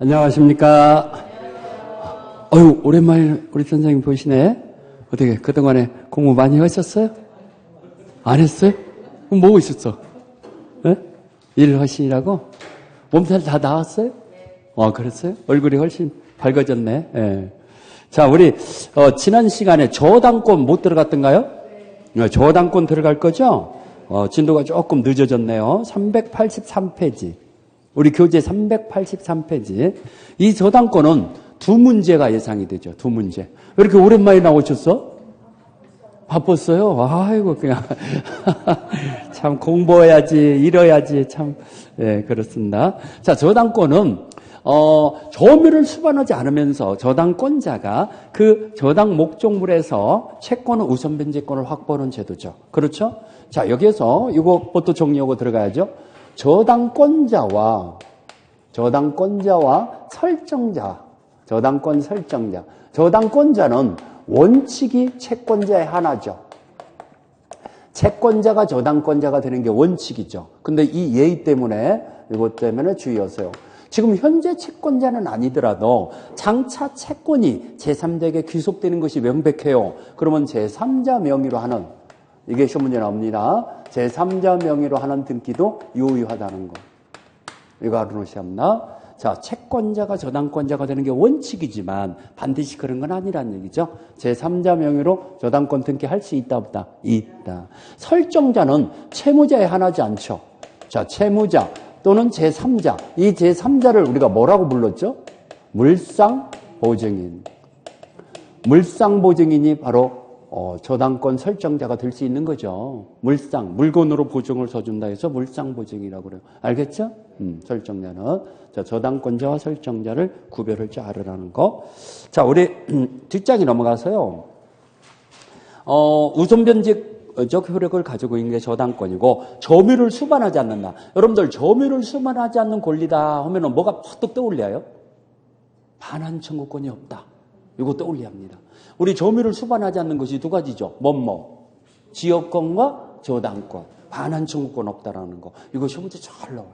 안녕하십니까. 어유 오랜만에 우리 선생님 보시네. 어떻게 그동안에 공부 많이 하셨어요? 안 했어요? 그럼 뭐 있었어? 네? 일 하시라고? 몸살 다 나왔어요? 그랬어요? 얼굴이 훨씬 밝아졌네. 네. 자, 우리 지난 시간에 저당권 못 들어갔던가요? 네. 저당권 들어갈 거죠? 진도가 조금 늦어졌네요. 383페이지. 우리 교재 383페이지. 이 저당권은 두 문제가 예상이 되죠. 두 문제. 왜 이렇게 오랜만에 나오셨어? 바빴어요? 아이고, 그냥. 참, 공부해야지, 일해야지, 참. 네, 그렇습니다. 자, 저당권은, 조미를 수반하지 않으면서 저당권자가 그 저당 목적물에서 채권의 우선 변제권을 확보하는 제도죠. 그렇죠? 자, 여기에서 이것부터 정리하고 들어가야죠. 저당권자와 설정자, 저당권 설정자. 저당권자는 원칙이 채권자의 하나죠. 채권자가 저당권자가 되는 게 원칙이죠. 근데 이 예의 때문에, 이것 때문에 주의하세요. 지금 현재 채권자는 아니더라도 장차 채권이 제3자에게 귀속되는 것이 명백해요. 그러면 제3자 명의로 하는, 이게 시험 문제 나옵니다. 제3자 명의로 하는 등기도 유효하다는 거. 이거 알아놓으셨나? 자, 채권자가 저당권자가 되는 게 원칙이지만 반드시 그런 건 아니라는 얘기죠. 제3자 명의로 저당권 등기할 수 있다 없다? 있다. 설정자는 채무자에 한하지 않죠. 자, 채무자 또는 제3자. 이 제3자를 우리가 뭐라고 불렀죠? 물상보증인. 물상보증인이 바로 저당권 설정자가 될 수 있는 거죠. 물건으로 보증을 서준다 해서 물상보증이라고 그래요. 알겠죠? 설정자는. 자, 저당권자와 설정자를 구별할 줄 알으라는 거. 자, 우리 뒷장이 넘어가서요. 우선변제적 효력을 가지고 있는 게 저당권이고 점유를 수반하지 않는다. 여러분들 점유를 수반하지 않는 권리다 하면은 뭐가 팍 떠올려요? 반환 청구권이 없다. 이거 떠올려야 합니다. 우리 점유를 수반하지 않는 것이 두 가지죠. 지역권과 저당권. 반환 청구권 없다라는 거. 이거 시험 문제 잘 나와요.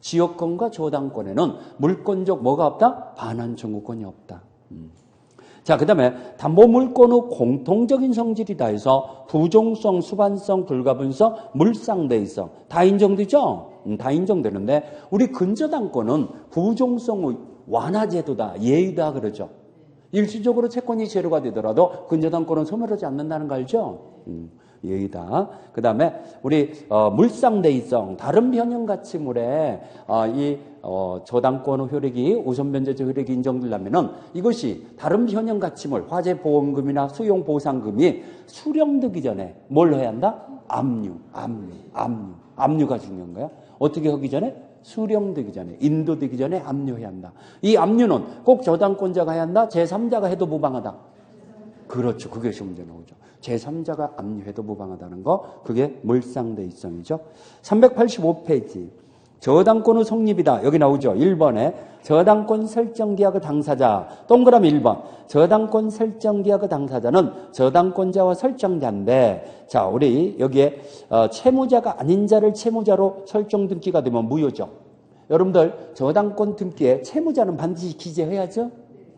지역권과 저당권에는 물권적 뭐가 없다? 반환 청구권이 없다. 자, 그 다음에 담보물권의 공통적인 성질이다 해서 부종성, 수반성, 불가분성, 물상대의성 다 인정되죠? 다 인정되는데 우리 근저당권은 부종성의 완화제도다, 예의다 그러죠. 일시적으로 채권이 제로가 되더라도 근저당권은 소멸하지 않는다는 거 알죠? 예의다. 그 다음에 우리 물상대의성, 다른 변형가치물에 저당권의 효력이 우선변제적 효력이 인정되려면은 이것이 다른 변형가치물, 화재보험금이나 수용보상금이 수령되기 전에 뭘 해야 한다? 압류가 중요한 거야. 어떻게 하기 전에? 수령되기 전에, 인도되기 전에 압류해야 한다. 이 압류는 꼭 저당권자가 해야 한다? 제3자가 해도 무방하다. 그렇죠. 그게 시험 문제 나오죠. 제3자가 압류해도 무방하다는 거, 그게 물상대의성이죠. 385페이지. 저당권의 성립이다. 여기 나오죠. 1번에 저당권 설정계약의 당사자. 동그라미 1번. 저당권 설정계약의 당사자는 저당권자와 설정자인데, 자, 우리 여기에 채무자가 아닌 자를 채무자로 설정 등기가 되면 무효죠. 여러분들 저당권 등기에 채무자는 반드시 기재해야죠.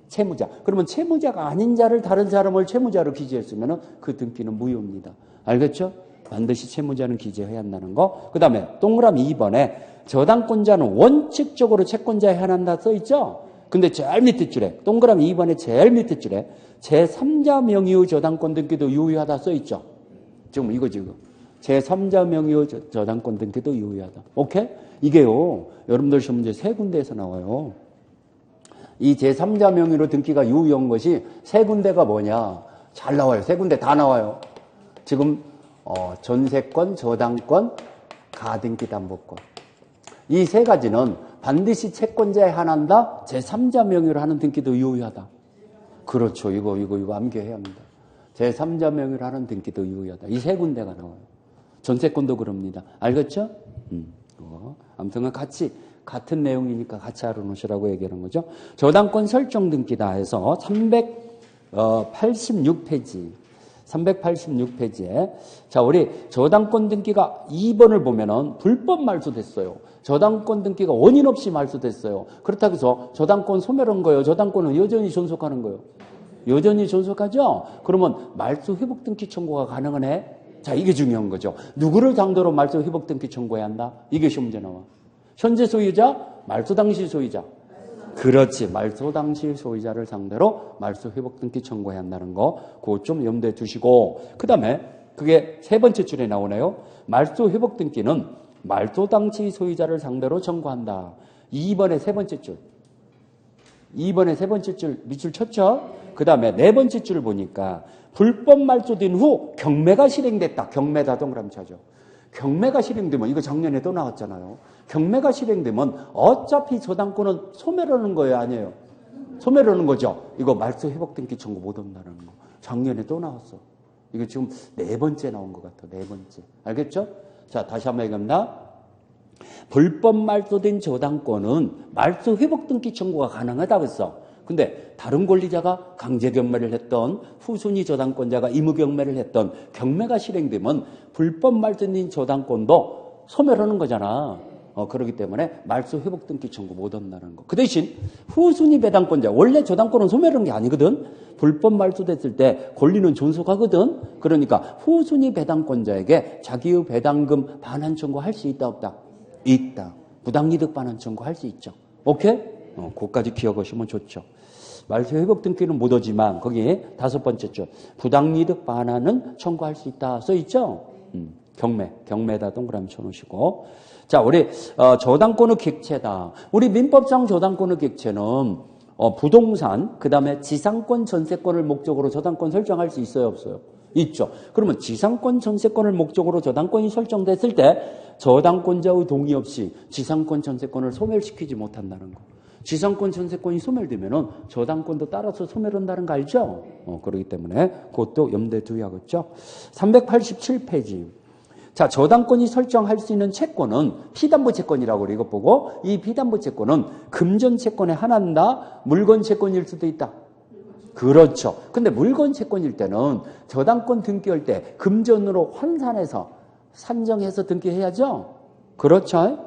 채무자. 그러면 채무자가 아닌 자를 다른 사람을 채무자로 기재했으면 그 등기는 무효입니다. 알겠죠? 반드시 채무자는 기재해야 한다는 거. 그 다음에 동그라미 2번에 저당권자는 원칙적으로 채권자에 한한다 써있죠? 근데 제일 밑에 줄에, 동그라미 2번에 제일 밑에 줄에 제3자 명의의 저당권 등기도 유효하다 써있죠? 지금 이거 지금. 제3자 명의의 저당권 등기도 유효하다. 오케이? 이게요, 여러분들 시험 문제 세 군데에서 나와요. 이 제3자 명의로 등기가 유효한 것이 세 군데가 뭐냐? 잘 나와요. 세 군데 다 나와요. 지금 전세권, 저당권, 가등기 담보권. 이 세 가지는 반드시 채권자에 한한다. 제3자 명의로 하는 등기도 유효하다. 그렇죠. 이거 암기해야 합니다. 제3자 명의로 하는 등기도 유효하다. 이 세 군데가 나와요. 전세권도 그럽니다. 알겠죠? 아무튼 같은 내용이니까 같이 알아놓으시라고 얘기하는 거죠. 저당권 설정 등기다 해서 386페이지. 386페이지에. 자, 우리 저당권 등기가 2번을 보면은 불법 말소됐어요. 저당권 등기가 원인 없이 말소됐어요. 그렇다고 해서 저당권 소멸한 거예요. 저당권은 여전히 존속하는 거예요. 여전히 존속하죠? 그러면 말소 회복 등기 청구가 가능하네? 자, 이게 중요한 거죠. 누구를 상대로 말소 회복 등기 청구해야 한다? 이게 시험 문제 나와. 현재 소유자, 말소 당시 소유자. 그렇지. 말소 당시 소유자를 상대로 말소 회복 등기 청구해야 한다는 거, 그거 좀 염두에 두시고, 그 다음에 그게 세 번째 줄에 나오네요. 말소 회복 등기는 말소 당시 소유자를 상대로 청구한다. 2번의 세 번째 줄. 2번의 세 번째 줄 밑줄 쳤죠? 그 다음에 네 번째 줄 보니까 불법 말소된 후 경매가 실행됐다. 경매다 동그라미 쳐죠. 경매가 실행되면, 이거 작년에 또 나왔잖아요. 경매가 실행되면 어차피 저당권은 소멸하는 거예요, 아니에요? 소멸하는 거죠. 이거 말소 회복 등기 청구 못 한다는 거. 작년에 또 나왔어. 이거 지금 네 번째 나온 것 같아. 네 번째. 알겠죠? 자, 다시 한번 얘기합니다. 불법 말소된 저당권은 말소 회복 등기 청구가 가능하다고 했어. 근데 다른 권리자가 강제 경매를 했던, 후순위 저당권자가 의무 경매를 했던 경매가 실행되면 불법 말소된 저당권도 소멸하는 거잖아. 그렇기 때문에 말소 회복 등기 청구 못 한다는 거. 그 대신 후순위 배당권자, 원래 저당권은 소멸한 게 아니거든. 불법 말소됐을 때 권리는 존속하거든. 그러니까 후순위 배당권자에게 자기의 배당금 반환 청구할 수 있다 없다? 있다. 부당이득 반환 청구할 수 있죠. 오케이? 그것까지 기억하시면 좋죠. 말소 회복 등기는 못 오지만 거기 다섯 번째 줄 부당이득 반환은 청구할 수 있다 써 있죠. 경매다 동그라미 쳐놓으시고. 자, 우리 저당권의 객체다. 우리 민법상 저당권의 객체는 부동산, 그 다음에 지상권, 전세권을 목적으로 저당권 설정할 수 있어요, 없어요? 있죠. 그러면 지상권, 전세권을 목적으로 저당권이 설정됐을 때 저당권자의 동의 없이 지상권, 전세권을 소멸시키지 못한다는 거. 지상권, 전세권이 소멸되면은 저당권도 따라서 소멸한다는 거 알죠? 그렇기 때문에 그것도 염두에 두야겠죠. 387페이지. 자, 저당권이 설정할 수 있는 채권은 피담보 채권이라고 그래. 이거 보고 이 피담보 채권은 금전 채권의 하나인다, 물건 채권일 수도 있다. 그렇죠. 근데 물건 채권일 때는 저당권 등기할 때 금전으로 환산해서 산정해서 등기해야죠. 그렇죠?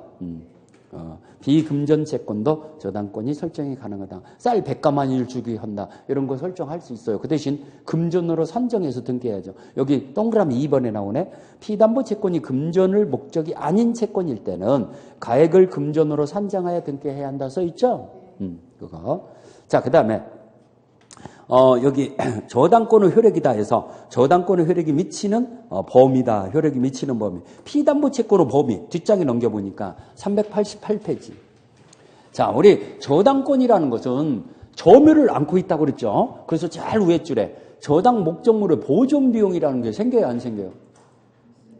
비금전 채권도 저당권이 설정이 가능하다. 쌀 100가마니를 주기 한다. 이런 거 설정할 수 있어요. 그 대신 금전으로 산정해서 등기해야죠. 여기 동그라미 2번에 나오네. 피담보 채권이 금전을 목적이 아닌 채권일 때는 가액을 금전으로 산정하여 등기해야 한다 써 있죠. 그거. 자, 그 다음에 여기 저당권의 효력이다 해서 저당권의 효력이 미치는 범위다. 효력이 미치는 범위. 피담보 채권의 범위. 뒷장에 넘겨보니까 388페이지. 자, 우리 저당권이라는 것은 점유를 안고 있다고 그랬죠. 그래서 제일 위에 줄에 저당 목적물의 보존 비용이라는 게 생겨요, 안 생겨요?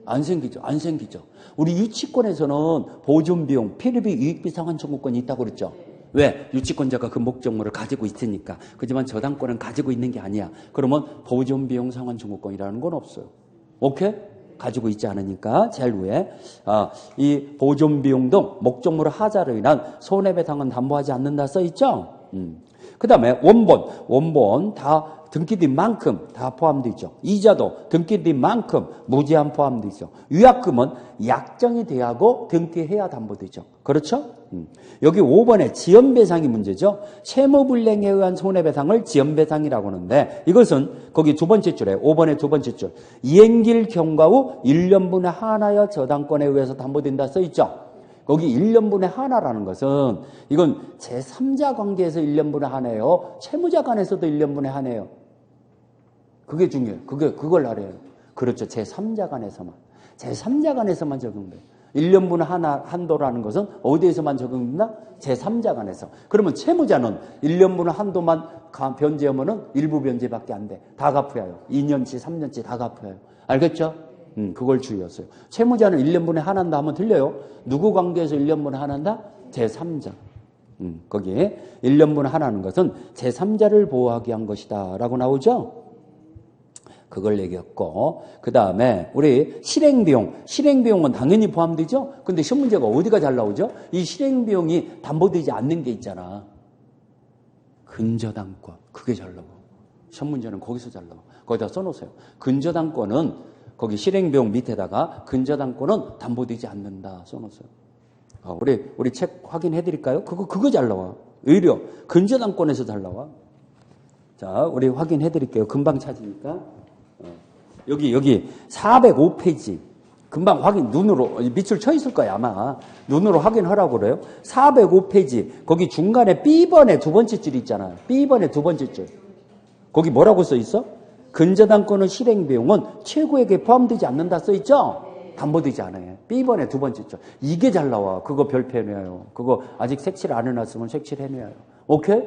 안 생기죠. 안 생기죠. 우리 유치권에서는 보존 비용, 피리비, 유익비 상환 청구권이 있다고 그랬죠. 왜? 유치권자가 그 목적물을 가지고 있으니까. 그렇지만 저당권은 가지고 있는 게 아니야. 그러면 보존비용 상환 청구권이라는 건 없어요. 오케이? 가지고 있지 않으니까 제일 위에 이 보존비용 등 목적물 하자로 인한 손해배상은 담보하지 않는다 써 있죠. 그 다음에 원본 다 등기된 만큼 다 포함되어 있죠. 이자도 등기된 만큼 무제한 포함되어 있죠. 위약금은 약정이 돼야하고 등기해야 담보되죠. 그렇죠? 여기 5번에 지연배상이 문제죠. 채무불량에 의한 손해배상을 지연배상이라고 하는데 이것은 거기 두 번째 줄에 5번의 두 번째 줄 이행길 경과 후 1년분의 하나여 저당권에 의해서 담보된다 써있죠. 거기 1년분의 하나라는 것은 이건 제3자 관계에서 1년분의 하나예요. 채무자 간에서도 1년분의 하나예요. 그게 중요해요. 그걸 알아요. 그렇죠. 제3자 간에서만. 제3자 간에서만 적용돼요. 1년분의 한도라는 것은 어디에서만 적용된다? 제3자 간에서. 그러면 채무자는 1년분의 한도만 변제하면은 일부 변제밖에 안 돼. 다 갚아요. 2년치, 3년치 다 갚아요. 알겠죠? 그걸 주의하세요. 채무자는 1년분의 하나인다 하면 들려요? 누구 관계에서 1년분의 하나인다? 제3자. 거기에 1년분의 하나는 것은 제3자를 보호하기 위한 것이다. 라고 나오죠? 그걸 얘기했고, 그 다음에 우리 실행비용은 당연히 포함되죠? 근데 시험 문제가 어디가 잘 나오죠? 이 실행비용이 담보되지 않는 게 있잖아. 근저당권. 그게 잘 나와. 시험 문제는 거기서 잘 나와. 거기다 써놓으세요. 근저당권은 거기 실행비용 밑에다가 근저당권은 담보되지 않는다 써놓으세요. 우리 책 확인해 드릴까요? 그거 잘 나와. 의료 근저당권에서 잘 나와. 자, 우리 확인해 드릴게요. 금방 찾으니까. 여기 405페이지. 금방 확인, 눈으로, 밑줄 쳐 있을 거야, 아마. 눈으로 확인하라고 그래요. 405페이지. 거기 중간에 B번에 두 번째 줄 있잖아요. B번에 두 번째 줄. 거기 뭐라고 써 있어? 근저당권의 실행비용은 최고액에 포함되지 않는다 써 있죠? 담보되지 않아요. B번에 두 번째 줄. 이게 잘 나와. 그거 별표 해놔요. 그거 아직 색칠 안 해놨으면 색칠해놔요. 오케이?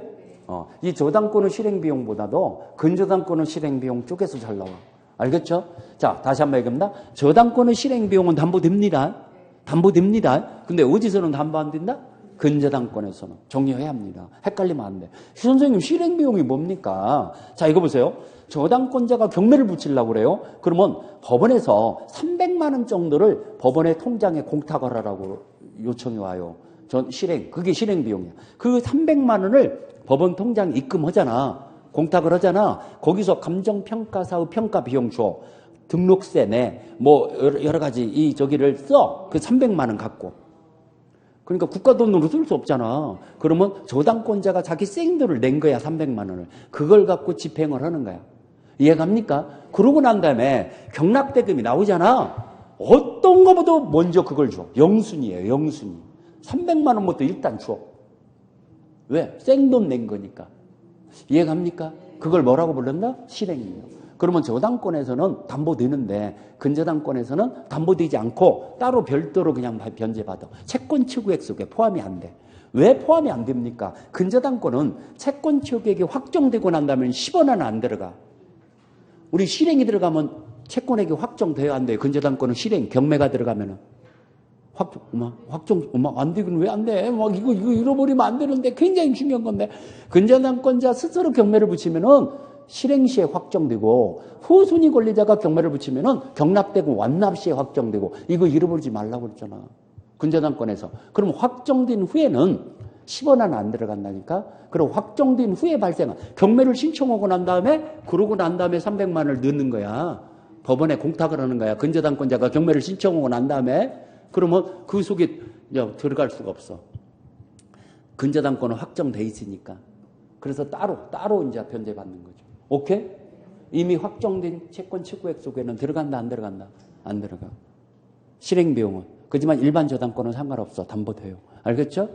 이 저당권의 실행비용보다도 근저당권의 실행비용 쪽에서 잘 나와. 알겠죠? 자, 다시 한번 얘기합니다. 저당권의 실행비용은 담보됩니다. 담보됩니다. 근데 어디서는 담보 안 된다? 근저당권에서는. 정리해야 합니다. 헷갈리면 안 돼. 선생님, 실행비용이 뭡니까? 자, 이거 보세요. 저당권자가 경매를 붙이려고 그래요. 그러면 법원에서 300만 원 정도를 법원의 통장에 공탁을 하라고 요청이 와요. 그게 실행비용이야. 그 300만 원을 법원 통장에 입금하잖아. 공탁을 하잖아. 거기서 감정평가사의 평가 비용 줘. 등록세 내. 뭐 여러 가지 저기를 써. 그 300만 원 갖고. 그러니까 국가 돈으로 쓸 수 없잖아. 그러면 저당권자가 자기 생돈을 낸 거야. 300만 원을. 그걸 갖고 집행을 하는 거야. 이해갑니까? 그러고 난 다음에 경락대금이 나오잖아. 어떤 거보다 먼저 그걸 줘. 영순이에요. 영순이. 300만 원부터 일단 줘. 왜? 생돈 낸 거니까. 이해갑니까? 그걸 뭐라고 불렀나? 실행이에요. 그러면 저당권에서는 담보되는데 근저당권에서는 담보되지 않고 따로 별도로 그냥 변제받아. 채권 취득액 속에 포함이 안 돼. 왜 포함이 안 됩니까? 근저당권은 채권 취득액이 확정되고 난 다음에 10원은 안 들어가. 우리 실행이 들어가면 채권액이 확정돼야 안 돼요. 근저당권은 실행, 경매가 들어가면은. 확정, 안 되긴 왜 안 돼? 이거 잃어버리면 안 되는데 굉장히 중요한 건데. 근저당권자 스스로 경매를 붙이면은 실행 시에 확정되고 후순위 권리자가 경매를 붙이면은 경락되고 완납 시에 확정되고 이거 잃어버리지 말라고 그랬잖아. 근저당권에서. 그럼 확정된 후에는 10원 하나 안 들어간다니까? 그럼 확정된 후에 발생한 경매를 신청하고 난 다음에 그러고 난 다음에 300만 원을 넣는 거야. 법원에 공탁을 하는 거야. 근저당권자가 경매를 신청하고 난 다음에 그러면 그 속에 들어갈 수가 없어. 근저당권은 확정돼 있으니까. 그래서 따로 이제 변제받는 거죠. 오케이? 이미 확정된 채권 취득액 속에는 들어간다, 안 들어간다? 안 들어가. 실행비용은. 그렇지만 일반 저당권은 상관없어. 담보돼요. 알겠죠?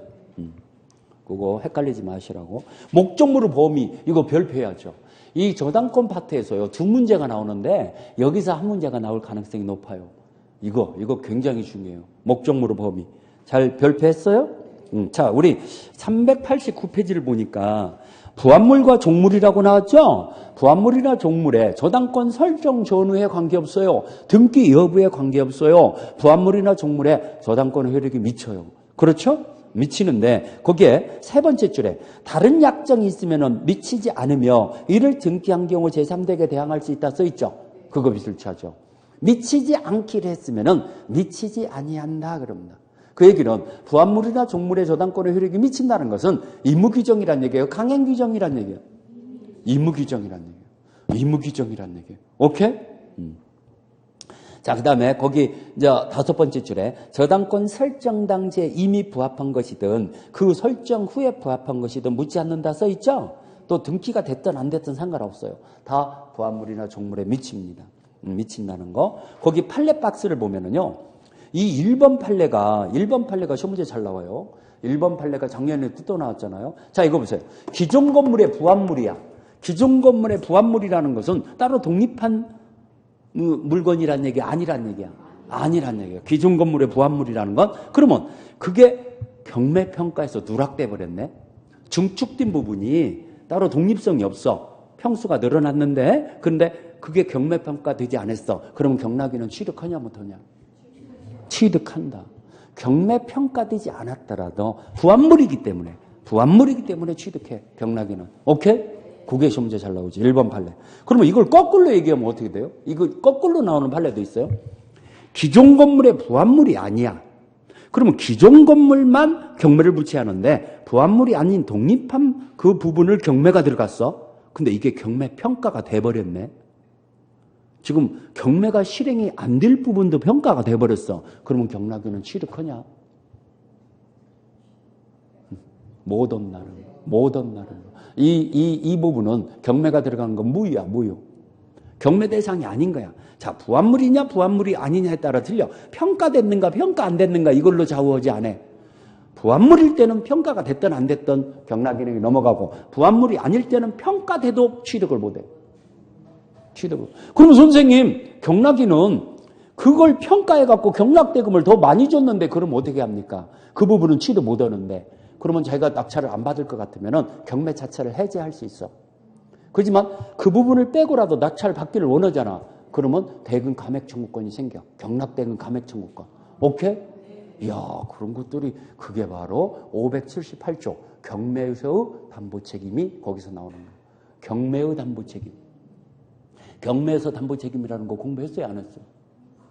그거 헷갈리지 마시라고. 목적물의 범위, 이거 별표해야죠. 이 저당권 파트에서요, 두 문제가 나오는데 여기서 한 문제가 나올 가능성이 높아요. 이거 굉장히 중요해요. 목적물의 범위. 잘 별표했어요? 자, 우리 389페이지를 보니까 부합물과 종물이라고 나왔죠? 부합물이나 종물에 저당권 설정 전후에 관계없어요. 등기 여부에 관계없어요. 부합물이나 종물에 저당권 효력이 미쳐요. 그렇죠? 미치는데 거기에 세 번째 줄에 다른 약정이 있으면 미치지 않으며 이를 등기한 경우 제3대에게 대항할 수 있다 써있죠? 그거 비슬치하죠. 미치지 않기로 했으면 미치지 아니한다 그럽니다. 그 얘기는 부합물이나 종물의 저당권의 효력이 미친다는 것은 의무규정이란 얘기예요. 강행규정이란 얘기예요. 의무규정이란 얘기예요. 의무규정이란 얘기예요. 오케이? 자, 그 다음에 거기 이제 다섯 번째 줄에 저당권 설정 당시에 이미 부합한 것이든 그 설정 후에 부합한 것이든 묻지 않는다 써있죠? 또 등기가 됐든 안 됐든 상관없어요. 다 부합물이나 종물에 미칩니다. 미친다는 거. 거기 판례 박스를 보면은요. 이 1번 판례가 시험 문제 잘 나와요. 1번 판례가 작년에 또 나왔잖아요. 자, 이거 보세요. 기존 건물의 부합물이야. 기존 건물의 부합물이라는 것은 따로 독립한 물건이란 얘기 아니란 얘기야. 아니란 얘기야. 기존 건물의 부합물이라는 건 그러면 그게 경매평가에서 누락돼 버렸네. 증축된 부분이 따로 독립성이 없어. 평수가 늘어났는데 그런데 그게 경매평가 되지 않았어. 그러면 경락이는 취득하냐 못하냐? 취득한다. 경매평가되지 않았더라도 부합물이기 때문에 취득해. 경락이는. 오케이? 그게 시험 문제 잘 나오지. 1번 판례. 그러면 이걸 거꾸로 얘기하면 어떻게 돼요? 이거 거꾸로 나오는 판례도 있어요. 기존 건물의 부합물이 아니야. 그러면 기존 건물만 경매를 붙이하는데 부합물이 아닌 독립한 그 부분을 경매가 들어갔어. 근데 이게 경매평가가 돼버렸네. 지금 경매가 실행이 안 될 부분도 평가가 돼버렸어. 그러면 경락위는 취득하냐? 모든 날은. 이 부분은 경매가 들어가는 건 무효야, 무효. 경매 대상이 아닌 거야. 자, 부합물이냐, 부합물이 아니냐에 따라 틀려. 평가됐는가, 평가 안 됐는가, 이걸로 좌우하지 않아. 부합물일 때는 평가가 됐든 안 됐든 경락위는 넘어가고, 부합물이 아닐 때는 평가돼도 취득을 못 해. 그럼 선생님, 경락위는 그걸 평가해갖고 경락대금을 더 많이 줬는데, 그럼 어떻게 합니까? 그 부분은 취득 못 하는데, 그러면 자기가 낙찰을 안 받을 것 같으면 경매 자체를 해제할 수 있어. 그렇지만 그 부분을 빼고라도 낙찰 받기를 원하잖아. 그러면 대금 감액 청구권이 생겨. 경락대금 감액 청구권. 오케이? 이야, 그런 것들이 그게 바로 578조 경매에서의 담보 책임이 거기서 나오는 거예요. 경매의 담보 책임. 경매에서 담보 책임이라는 거 공부했어요, 안 했어요?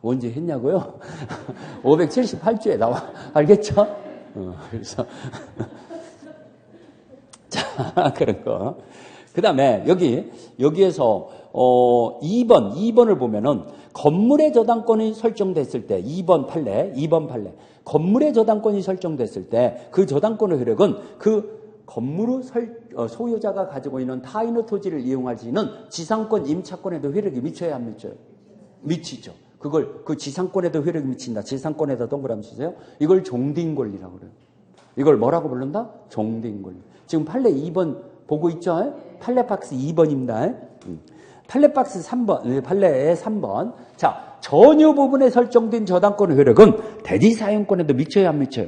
언제 했냐고요? 578조에 나와. 알겠죠? 그래서 자, 그런 거. 그다음에 여기에서 2번을 보면은 건물의 저당권이 설정됐을 때 2번 판례 건물의 저당권이 설정됐을 때 그 저당권의 효력은 그 건물의 소유자가 가지고 있는 타인의 토지를 이용할 수 있는 지상권 임차권에도 효력이 미쳐야 안 미쳐요? 미치죠. 그 지상권에도 효력이 미친다. 지상권에다 동그라미 치세요. 이걸 종딩 권리라고 그래요. 이걸 뭐라고 부른다? 종딩 권리. 지금 판례 2번 보고 있죠? 판례 박스 2번입니다. 판례 박스 3번, 판례의 3번. 자, 전유 부분에 설정된 저당권의 효력은 대지 사용권에도 미쳐야 안 미쳐요?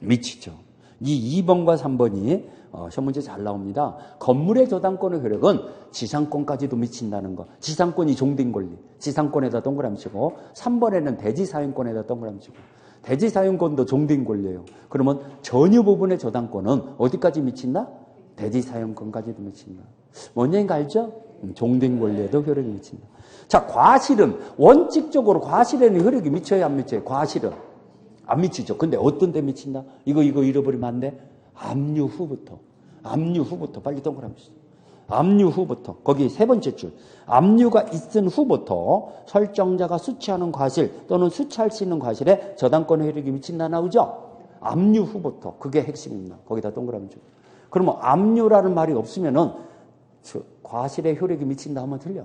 미치죠. 이 2번과 3번이 시험 문제 잘 나옵니다. 건물의 저당권의 효력은 지상권까지도 미친다는 거. 지상권이 종딩 권리. 지상권에다 동그라미 치고 3번에는 대지 사용권에다 동그라미 치고 대지 사용권도 종딩 권리예요. 그러면 전유 부분의 저당권은 어디까지 미친다? 대지 사용권까지도 미친다. 뭔 얘기인가 알죠? 종딩 권리에도 효력이 미친다. 자, 과실은 원칙적으로 과실에는 효력이 미쳐야 안 미쳐요? 과실은 안 미치죠. 근데 어떤 데 미친다? 이거 잃어버리면 안 돼? 압류 후부터 빨리 동그라미 치세요. 압류 후부터 거기 세 번째 줄 압류가 있은 후부터 설정자가 수취하는 과실 또는 수취할 수 있는 과실에 저당권의 효력이 미친다 나오죠? 압류 후부터 그게 핵심입니다. 거기다 동그라미 줘. 그러면 압류라는 말이 없으면은 과실의 효력이 미친다 하면 틀려.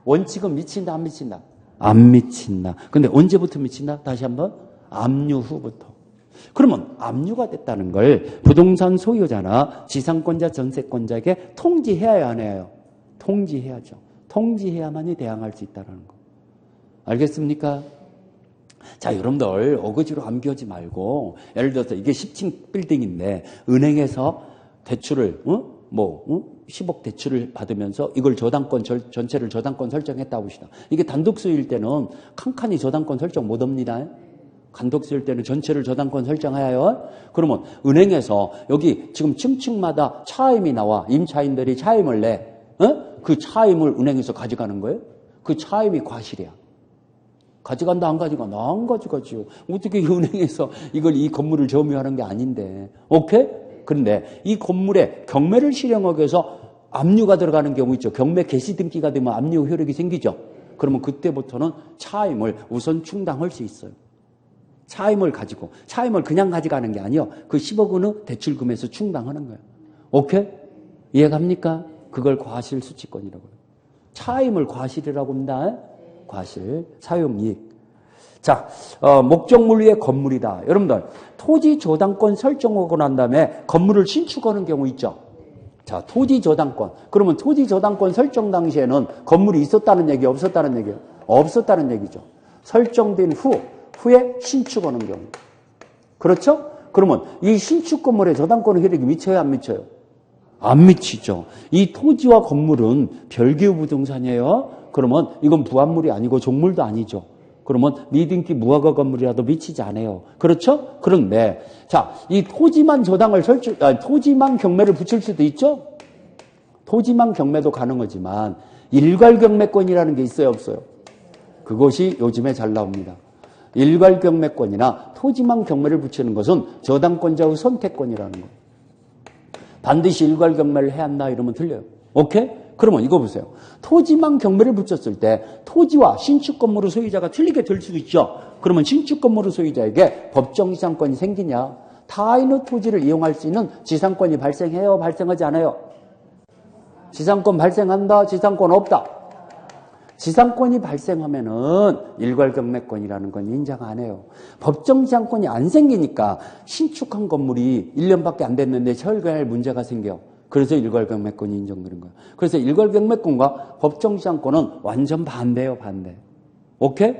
원칙은 미친다 안 미친다? 안 미친다. 근데 언제부터 미친다? 다시 한번 압류 후부터. 그러면 압류가 됐다는 걸 부동산 소유자나 지상권자, 전세권자에게 통지해야 안 해요? 통지해야죠. 통지해야만이 대항할 수 있다는 거. 알겠습니까? 자, 여러분들 어거지로 암기하지 말고 예를 들어서 이게 10층 빌딩인데 은행에서 대출을 10억 대출을 받으면서 이걸 저당권 전체를 저당권 설정했다고 합시다. 이게 단독 소유일 때는 칸칸이 저당권 설정 못 합니다. 단독 소유일 때는 전체를 저당권 설정하여요. 그러면 은행에서 여기 지금 층층마다 차임이 나와. 임차인들이 차임을 내. 그 차임을 은행에서 가져가는 거예요. 그 차임이 과실이야. 가져간다 안 가져간다? 안 가져가지요. 어떻게 은행에서 이 건물을 점유하는 게 아닌데. 오케이? 그런데 이 건물에 경매를 실행하기 위해서 압류가 들어가는 경우 있죠. 경매 개시 등기가 되면 압류 효력이 생기죠. 그러면 그때부터는 차임을 우선 충당할 수 있어요. 차임을 그냥 가져가는 게 아니요. 그 10억 원의 대출금에서 충당하는 거예요. 오케이? 이해갑니까? 그걸 과실 수취권이라고 해요. 차임을 과실이라고 합니다. 과실, 사용이익. 자, 목적물 위의 건물이다. 여러분들, 토지 저당권 설정하고 난 다음에 건물을 신축하는 경우 있죠. 자, 토지 저당권. 그러면 토지 저당권 설정 당시에는 건물이 있었다는 얘기, 없었다는 얘기예요? 없었다는 얘기죠. 설정된 후에 신축하는 경우. 그렇죠? 그러면 이 신축 건물에 저당권 효력이 미쳐요, 안 미쳐요? 안 미치죠. 이 토지와 건물은 별개의 부동산이에요. 그러면 이건 부합물이 아니고 종물도 아니죠. 그러면 미등기 무허가 건물이라도 미치지 않아요. 그렇죠? 그런데 자, 이 토지만 토지만 경매를 붙일 수도 있죠. 토지만 경매도 가능하지만 일괄 경매권이라는 게 있어요, 없어요? 그것이 요즘에 잘 나옵니다. 일괄 경매권이나 토지만 경매를 붙이는 것은 저당권자의 선택권이라는 거예요. 반드시 일괄 경매를 해야 한다 이러면 틀려요. 오케이? 그러면 이거 보세요. 토지만 경매를 붙였을 때 토지와 신축 건물의 소유자가 틀리게 될 수도 있죠. 그러면 신축 건물의 소유자에게 법정 지상권이 생기냐? 타인의 토지를 이용할 수 있는 지상권이 발생해요? 발생하지 않아요? 지상권 발생한다? 지상권 없다? 지상권이 발생하면은 일괄경매권이라는 건 인정 안 해요. 법정 지상권이 안 생기니까 신축한 건물이 1년밖에 안 됐는데 철거할 문제가 생겨. 그래서 일괄경매권이 인정되는 거예요. 그래서 일괄경매권과 법정 지상권은 완전 반대예요, 반대. 오케이?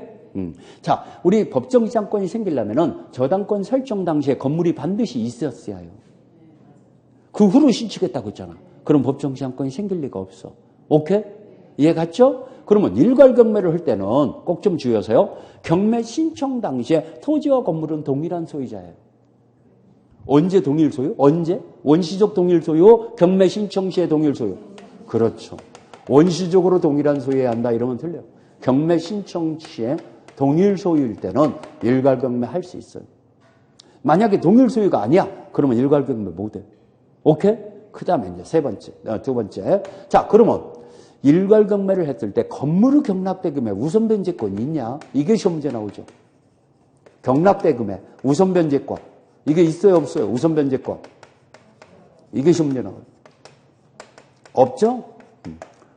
자, 우리 법정 지상권이 생기려면은 저당권 설정 당시에 건물이 반드시 있었어야 해요. 그 후로 신축했다고 했잖아. 그럼 법정 지상권이 생길 리가 없어. 오케이? 이해 갔죠? 그러면 일괄경매를 할 때는 꼭 좀 주의하세요. 경매 신청 당시에 토지와 건물은 동일한 소유자예요. 언제 동일 소유? 언제? 원시적 동일 소유, 경매 신청 시에 동일 소유. 그렇죠. 원시적으로 동일한 소유해야 한다 이러면 틀려요. 경매 신청 시에 동일 소유일 때는 일괄경매 할 수 있어요. 만약에 동일 소유가 아니야, 그러면 일괄경매 못 해. 오케이? 그 다음에 이제 두 번째. 자, 그러면 일괄경매를 했을 때 건물의 경락대금에 우선변제권이 있냐? 이게 시험 문제 나오죠. 경락대금에 우선변제권. 이게 있어요, 없어요? 우선변제권. 이게 시험 문제 나와요. 없죠?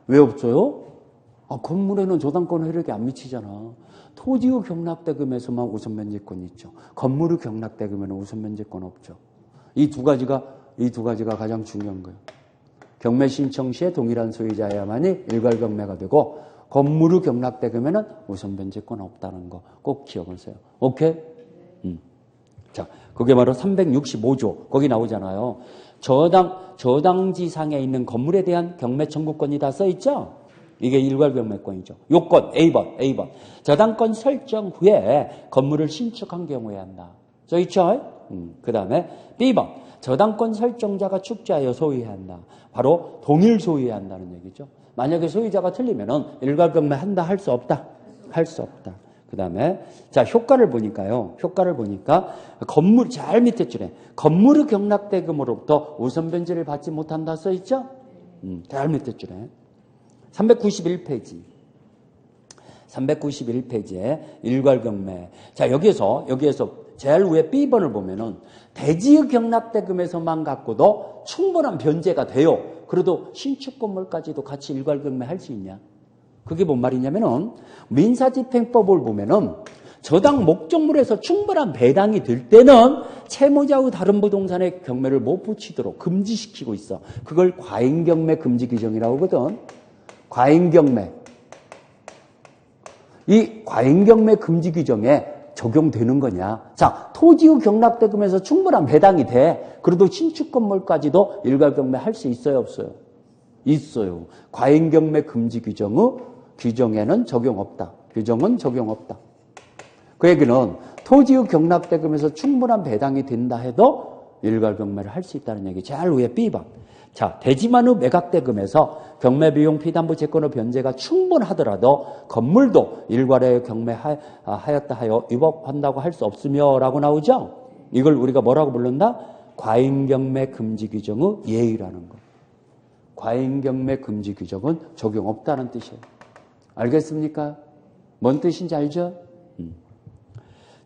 왜 없어요? 건물에는 저당권 효력이 안 미치잖아. 토지의 경락대금에서만 우선변제권이 있죠. 건물의 경락대금에는 우선변제권 없죠. 이 두 가지가 가장 중요한 거예요. 경매 신청 시에 동일한 소유자야만이 일괄경매가 되고 건물의 경락대금에는 우선변제권 없다는 거 꼭 기억하세요. 오케이? 자, 그게 바로 365조 거기 나오잖아요. 저당지상에 있는 건물에 대한 경매 청구권이 다 써있죠? 이게 일괄경매권이죠. 요건 A번. 저당권 설정 후에 건물을 신축한 경우에 한다. 써있죠? 그 다음에 B번. 저당권 설정자가 축제하여 소유해야 한다. 바로 동일 소유해야 한다는 얘기죠. 만약에 소유자가 틀리면은 일괄경매 한다, 할 수 없다. 할 수 없다. 그 다음에 자, 효과를 보니까 건물 잘 밑에 줄에 건물의 경락대금으로부터 우선변제를 받지 못한다 써있죠? 잘 밑에 줄에 391페이지에 일괄경매. 자, 여기에서 제일 위에 B번을 보면은 대지의 경락대금에서만 갖고도 충분한 변제가 돼요. 그래도 신축 건물까지도 같이 일괄경매 할 수 있냐? 그게 뭔 말이냐면은 민사집행법을 보면은 저당 목적물에서 충분한 배당이 될 때는 채무자의 다른 부동산에 경매를 못 붙이도록 금지시키고 있어. 그걸 과잉경매 금지 규정이라고 하거든. 과잉경매. 이 과잉경매 금지 규정에 적용되는 거냐? 자, 토지의 경락대금에서 충분한 배당이 돼. 그래도 신축 건물까지도 일괄경매 할 수 있어요, 없어요? 있어요. 과잉경매 금지 규정에는 적용 없다. 규정은 적용 없다. 그 얘기는 토지의 경락대금에서 충분한 배당이 된다 해도 일괄경매를 할 수 있다는 얘기. 제일 위에 B번. 자, 대지만의 매각대금에서 경매비용 피담보 채권의 변제가 충분하더라도 건물도 일괄에 경매하였다 하여 위법한다고 할 수 없으며 라고 나오죠? 이걸 우리가 뭐라고 부른다? 과잉경매 금지 규정의 예의라는 거. 과잉경매 금지 규정은 적용 없다는 뜻이에요. 알겠습니까? 뭔 뜻인지 알죠?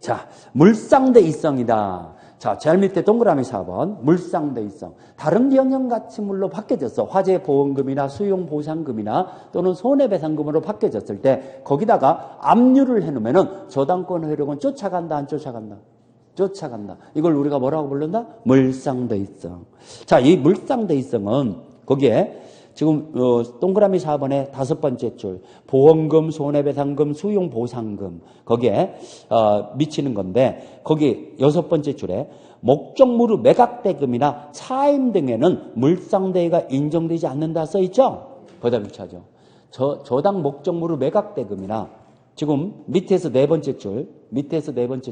자, 물상대이성이다. 자, 제일 밑에 동그라미 4번 물상대이성. 다른 연형가치물로 바뀌어졌어. 화재보험금이나 수용보상금이나 또는 손해배상금으로 바뀌어졌을 때 거기다가 압류를 해놓으면 저당권 효력은 쫓아간다, 안 쫓아간다? 쫓아간다. 이걸 우리가 뭐라고 부른다? 물상대이성. 자, 이 물상대이성은 거기에 지금 동그라미 4번의 5번째 줄 보험금, 손해배상금, 수용보상금 거기에 미치는 건데 거기 6번째 줄에 목적물의 매각대금이나 차임 등에는 물상대가 인정되지 않는다 써있죠? 거기다 비춰죠. 저당 목적물의 매각대금이나 지금 밑에서 네 번째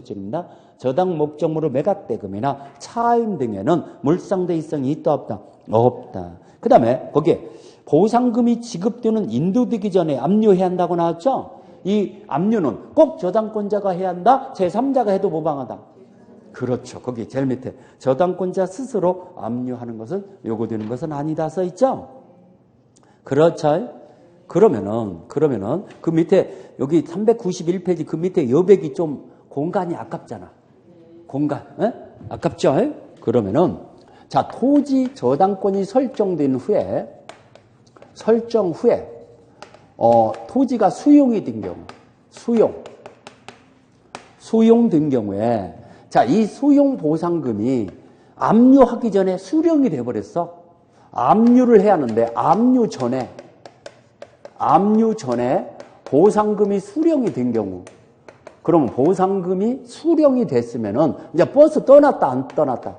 줄입니다. 저당 목적물의 매각대금이나 차임 등에는 물상대이성이 있다 없다? 없다. 그 다음에 거기에 보상금이 지급되는 인도되기 전에 압류해야 한다고 나왔죠? 이 압류는 꼭 저당권자가 해야 한다? 제3자가 해도 무방하다? 그렇죠. 거기 제일 밑에 저당권자 스스로 압류하는 것은 요구되는 것은 아니다 써있죠? 그렇죠? 그러면은 그 밑에 여기 391페이지 그 밑에 여백이 좀 공간이 아깝잖아. 공간, 에? 아깝죠? 그러면은 자, 토지 저당권이 설정 후에 토지가 수용이 된 경우, 수용된 경우에 자, 이 수용 보상금이 압류하기 전에 수령이 돼 버렸어. 압류를 해야 하는데 압류 전에 보상금이 수령이 된 경우, 그러면 보상금이 수령이 됐으면은 이제 버스 떠났다 안 떠났다?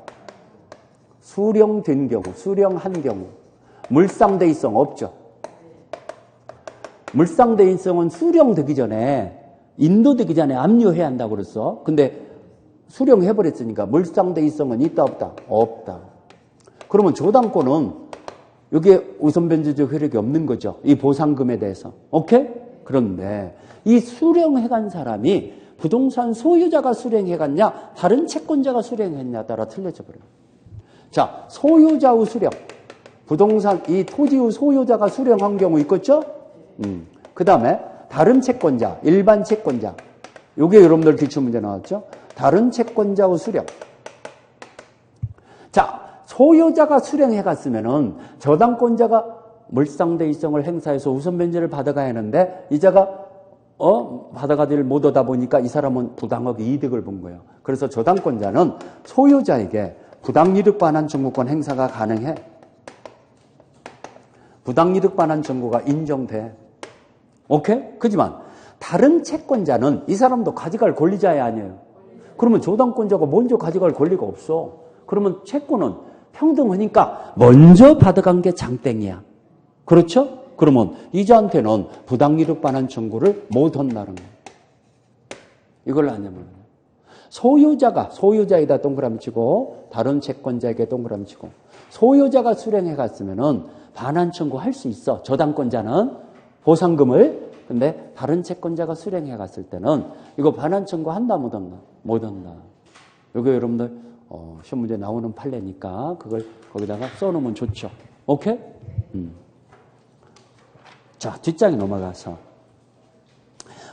수령된 경우, 수령한 경우, 물상대의성 없죠. 물상대의성은 수령되기 전에, 인도되기 전에 압류해야 한다고 그랬어. 근데 수령해버렸으니까 물상대의성은 있다 없다? 없다. 그러면 저당권은 여기에 우선변제적 효력이 없는 거죠. 이 보상금에 대해서. 오케이? 그런데 이 수령해간 사람이 부동산 소유자가 수령해갔냐, 다른 채권자가 수령했냐에 따라 틀려져 버려요. 자, 소유자의 수령. 부동산, 이 토지의 소유자가 수령한 경우 있겠죠? 그 다음에 다른 채권자, 일반 채권자. 요게 여러분들 기출문제 나왔죠? 다른 채권자의 수령. 자, 소유자가 수령해갔으면은 저당권자가 물상대의성을 행사해서 우선 변제를 받아가야 하는데 이자가 받아가지를 못하다 보니까 이 사람은 부당하게 이득을 본 거예요. 그래서 저당권자는 소유자에게 부당이득 반환 청구권 행사가 가능해. 부당이득 반환 청구가 인정돼. 오케이? 그지만 다른 채권자는 이 사람도 가져갈 권리자야 아니에요. 그러면 저당권자가 먼저 가져갈 권리가 없어. 그러면 채권은 평등하니까 먼저 받아간 게 장땡이야. 그렇죠? 그러면 이자한테는 부당이득 반환 청구를 못 한다는 거예요. 이걸 아냐면 소유자에다 동그라미 치고 다른 채권자에게 동그라미 치고 소유자가 수령해 갔으면은 반환 청구할 수 있어. 저당권자는 보상금을. 근데 다른 채권자가 수령해 갔을 때는 이거 반환 청구한다 못 한다? 못 한다. 이거 여러분들 시험 문제 나오는 판례니까 그걸 거기다가 써놓으면 좋죠. 오케이? 자, 뒷장에 넘어가서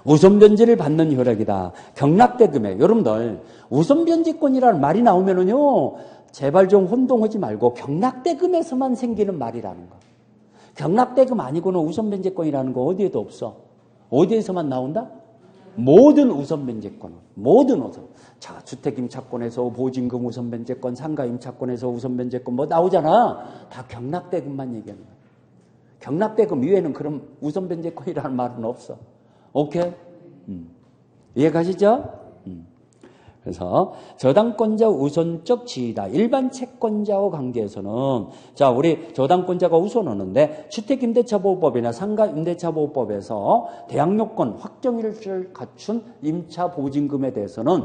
우선변제를 받는 효력이다. 경락대금에 여러분들 우선변제권이라는 말이 나오면은요 제발 좀 혼동하지 말고 경락대금에서만 생기는 말이라는 거. 경락대금 아니고는 우선변제권이라는 거 어디에도 없어. 어디에서만 나온다? 모든 우선변제권, 모든 우선. 자, 주택임차권에서 보증금 우선변제권, 상가임차권에서 우선변제권 뭐 나오잖아. 다 경락대금만 얘기하는 거야. 경락대금 이외에는 그럼 우선변제권이라는 말은 없어. 오케이? 이해가시죠? 그래서 저당권자 우선적 지위다. 일반 채권자와 관계에서는 자, 우리 저당권자가 우선하는데 주택임대차보호법이나 상가임대차보호법에서 대항요건 확정일을 갖춘 임차보증금에 대해서는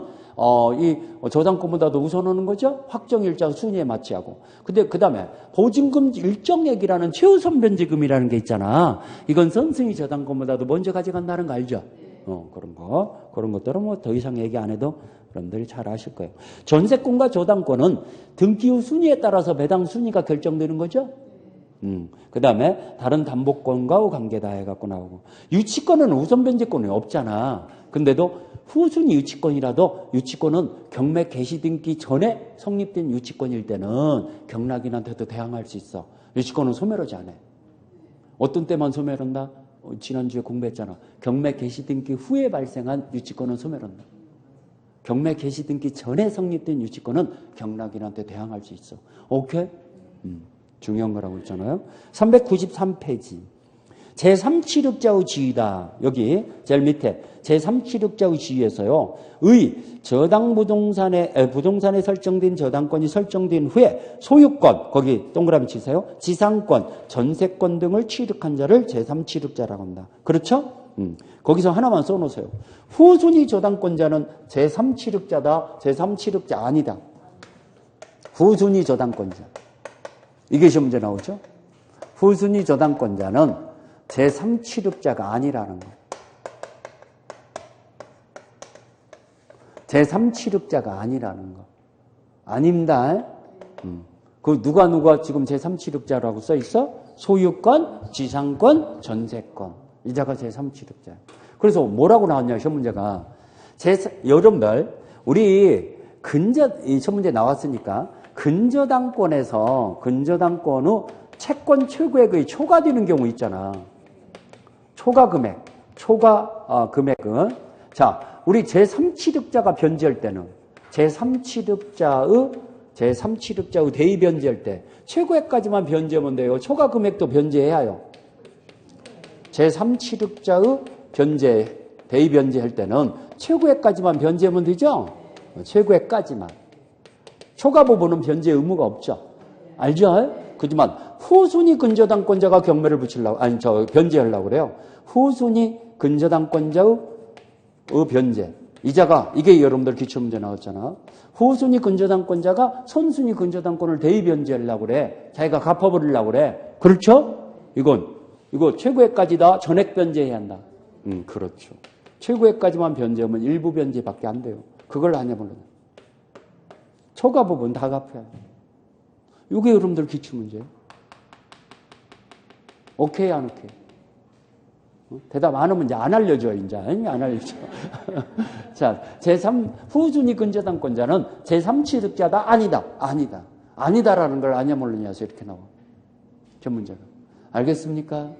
이 저당권보다도 우선하는 거죠. 확정일자 순위에 맞지하고. 근데 그 다음에 보증금 일정액이라는 최우선 변제금이라는 게 있잖아. 이건 선승이 저당권보다도 먼저 가져간다는 거 알죠? 그런 것들은 뭐 더 이상 얘기 안 해도 여러분들이 잘 아실 거예요. 전세권과 저당권은 등기후 순위에 따라서 배당 순위가 결정되는 거죠. 그 다음에 다른 담보권과 관계다 해갖고 나오고. 유치권은 우선 변제권이 없잖아. 근데도 후순위 유치권이라도 유치권은 경매 개시 등기 전에 성립된 유치권일 때는 경락인한테도 대항할 수 있어. 유치권은 소멸하지 않아. 어떤 때만 소멸한다? 지난주에 공부했잖아. 경매 개시 등기 후에 발생한 유치권은 소멸한다. 경매 개시 등기 전에 성립된 유치권은 경락인한테 대항할 수 있어. 오케이? 중요한 거라고 했잖아요. 393페이지. 제3취득자의 지위다. 여기 제일 밑에 제3취득자의 지위에서요. 저당 부동산에 설정된 저당권이 설정된 후에 소유권, 거기 동그라미 치세요. 지상권, 전세권 등을 취득한 자를 제3취득자라고 한다. 그렇죠? 거기서 하나만 써놓으세요. 후순위 저당권자는 제3취득자다. 제3취득자 아니다. 후순위 저당권자. 이게 시험 문제 나오죠? 후순위 저당권자는 제3취득자가 아니라는 거예요. 제3취득자가 아니라는 거. 아닙니다. 그 누가 지금 제3취득자라고 써 있어? 소유권, 지상권, 전세권. 이자가 제3취득자. 그래서 뭐라고 나왔냐, 시험 문제가. 여러분들, 우리 이 시험 문제 나왔으니까 근저당권에서 근저당권의 채권 최고액의 초과되는 경우 있잖아. 초과 금액은. 자, 우리 제3취득자가 변제할 때는 제3취득자의 대의 변제할 때 최고액까지만 변제하면 돼요. 초과 금액도 변제해야 해요. 제3취득자의 대의 변제할 때는 최고액까지만 변제하면 되죠? 최고액까지만. 초과 부분은 변제 의무가 없죠. 알죠? 그렇지만 후순위 근저당권자가 경매를 변제하려고 그래요. 후순위 근저당권자의 변제. 이자가, 이게 여러분들 기출문제 나왔잖아. 후순위 근저당권자가 선순위 근저당권을 대의 변제하려고 그래. 자기가 갚아버리려고 그래. 그렇죠? 이거 최고액까지다 전액 변제해야 한다. 그렇죠. 최고액까지만 변제하면 일부 변제밖에 안 돼요. 그걸 안 해보려면. 초과 부분 다 갚아야 돼요. 이게 여러분들 기출문제예요. 오케이, 안 오케이? 대답 안 하면 이제 안 알려줘, 이제. 안 알려줘. 자, 후순위 근저당권자는 제3취득자다? 아니다. 아니다. 아니다라는 걸 아냐 모르냐서 이렇게 나와. 전문자가. 알겠습니까?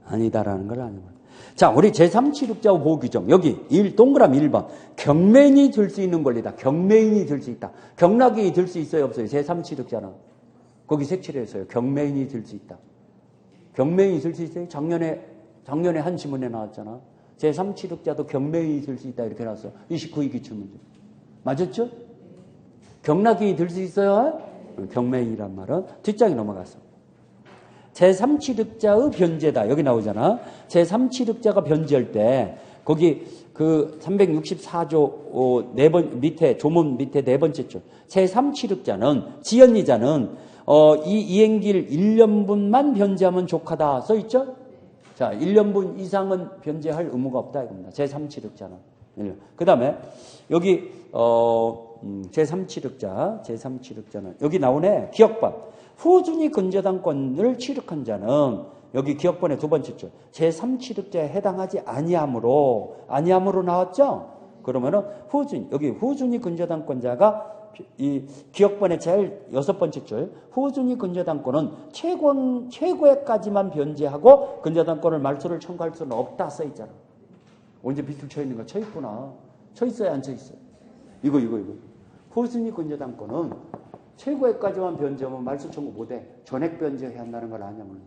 아니다라는 걸 아냐 모르냐. 자, 우리 제3취득자 보호규정. 여기 동그라미 1번. 경매인이 들 수 있는 권리다. 경매인이 들 수 있다. 경락이 들 수 있어요, 없어요? 제3취득자는. 거기 색칠을 했어요. 경매인이 들 수 있다. 경매인이 들 수 있어요? 작년에 한 지문에 나왔잖아. 제3취득자도 경매인이 들 수 있다. 이렇게 나왔어. 29위 기출문제. 맞았죠? 경락이 들 수 있어요? 경매인이란 말은 뒷장이 넘어갔어. 제3취득자의 변제다. 여기 나오잖아. 제3취득자가 변제할 때 거기 그 364조 밑에 조문 밑에 네 번째 줄. 제3취득자는 지연이자는 이 이행기일 1년분만 변제하면 족하다 써 있죠? 자, 1년분 이상은 변제할 의무가 없다 이겁니다. 제3취득자는. 그다음에 여기 제3취득자는 여기 나오네. 기억번. 후순위 근저당권을 취득한 자는 여기 기억번의 두 번째 줄. 제3취득자에 해당하지 아니함으로 나왔죠? 그러면은 후순위 근저당권자가 이 기억번의 제일 여섯 번째 줄. 후순위 근저당권은 최고액까지만 변제하고 근저당권을 말소를 청구할 수는 없다 써 있잖아. 언제 빗줄 쳐 있는 거 쳐 있구나. 쳐 있어요, 안 쳐 있어요? 이거. 후순위 근저당권은 최고액까지만 변제하면 말소 청구 못해. 전액 변제해야 한다는 걸 아냐면.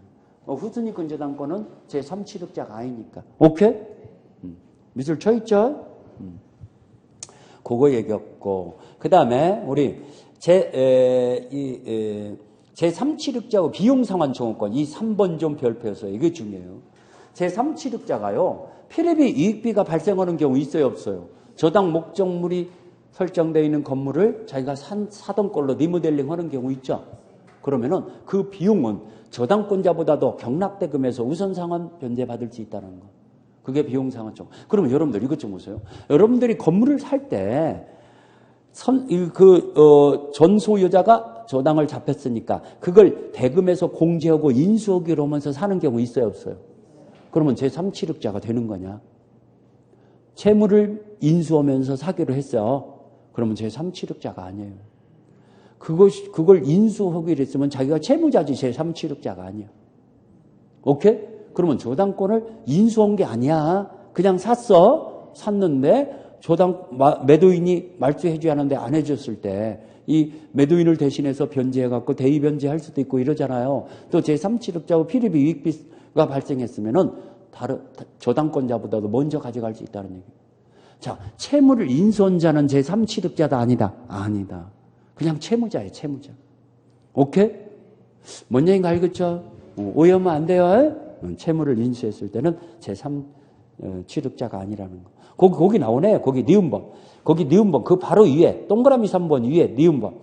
후순위 근저당권은 제3취득자가 아니니까. 오케이? 밑줄 쳐 있죠? 그거 얘기했고. 그 다음에 우리 제3취득자의 비용상환청구권 이 3번 좀 별표해서 이게 중요해요. 제3취득자가요. 피레비 이익비가 발생하는 경우 있어요, 없어요? 저당 목적물이 설정되어 있는 건물을 자기가 사던 걸로 리모델링 하는 경우 있죠. 그러면은 그 비용은 저당권자보다도 경락대금에서 우선상환 변제받을 수 있다는 거. 그게 비용상환청. 그러면 여러분들 이것 좀 보세요. 여러분들이 건물을 살 때 전 소유자가 저당을 잡혔으니까 그걸 대금에서 공제하고 인수하기로 하면서 사는 경우 있어요, 없어요? 그러면 제3취득자가 되는 거냐? 채무를 인수하면서 사기로 했어. 그러면 제3취득자가 아니에요. 그걸 인수하기로 했으면 자기가 채무자지 제3취득자가 아니야. 오케이? 그러면 저당권을 인수한 게 아니야. 그냥 샀는데 매도인이 말소해줘야 하는데 안 해줬을 때 이 매도인을 대신해서 변제해갖고 대의 변제할 수도 있고 이러잖아요. 또 제3취득자와 피리비 이익비가 발생했으면은 저당권자보다도 먼저 가져갈 수 있다는 얘기예요. 자, 채무를 인수한 자는 제3취득자다 아니다? 아니다. 그냥 채무자예요, 채무자. 오케이? 뭔 얘기인가 알겠죠? 오해하면 안 돼요. 채무를 인수했을 때는 제3취득자가 아니라는 거. 거기 나오네. 거기 니은번. 그 바로 위에 동그라미 3번 위에 니은번.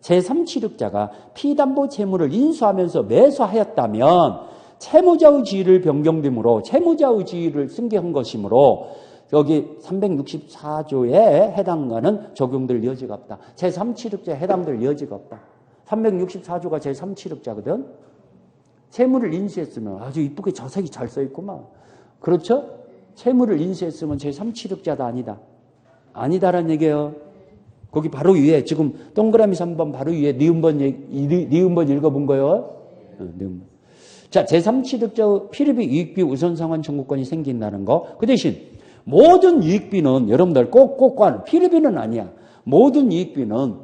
제3취득자가 피담보 채무를 인수하면서 매수하였다면 채무자의 지위를 변경됨으로 채무자의 지위를 승계한 것이므로 여기 364조에 해당하는 적용될 여지가 없다. 제3취득자에 해당될 여지가 없다. 364조가 제3취득자거든. 채무를 인수했으면 아주 이쁘게 자세히 잘 써있구만. 그렇죠? 채무를 인수했으면 제3취득자다 아니다. 아니다라는 얘기예요. 거기 바로 위에 지금 동그라미 3번 바로 위에 니은번 읽어본 거예요. 니은번. 자, 제3취득자 필요비 이익비 우선상환 청구권이 생긴다는 거. 그 대신 모든 이익비는 여러분들 꼭 필요비는 아니야. 모든 이익비는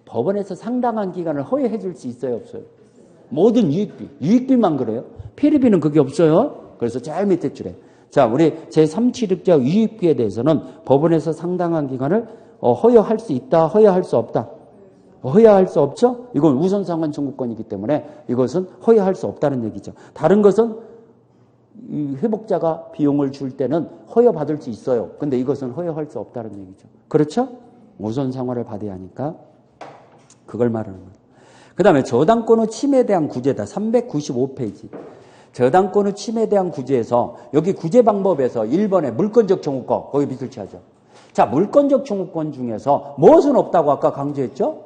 법원에서 상당한 기간을 허용해 줄 수 있어요, 없어요? 모든 이익비만 그래요. 필요비는 그게 없어요. 그래서 제일 밑에 줄에. 자, 우리 제3취득자 이익비에 대해서는 법원에서 상당한 기간을 허용할 수 있다, 허용할 수 없다. 허용할 수 없죠? 이건 우선상환 청구권이기 때문에 이것은 허용할 수 없다는 얘기죠. 다른 것은 이 회복자가 비용을 줄 때는 허용받을 수 있어요. 근데 이것은 허용할 수 없다는 얘기죠. 그렇죠? 우선상환을 받아야 하니까 그걸 말하는 거예요. 그 다음에 저당권의 침해에 대한 구제다. 395페이지. 저당권의 침해에 대한 구제에서 여기 구제 방법에서 1번에 물권적 청구권 거기 밑을 취하죠. 자, 물권적 청구권 중에서 무엇은 없다고 아까 강조했죠?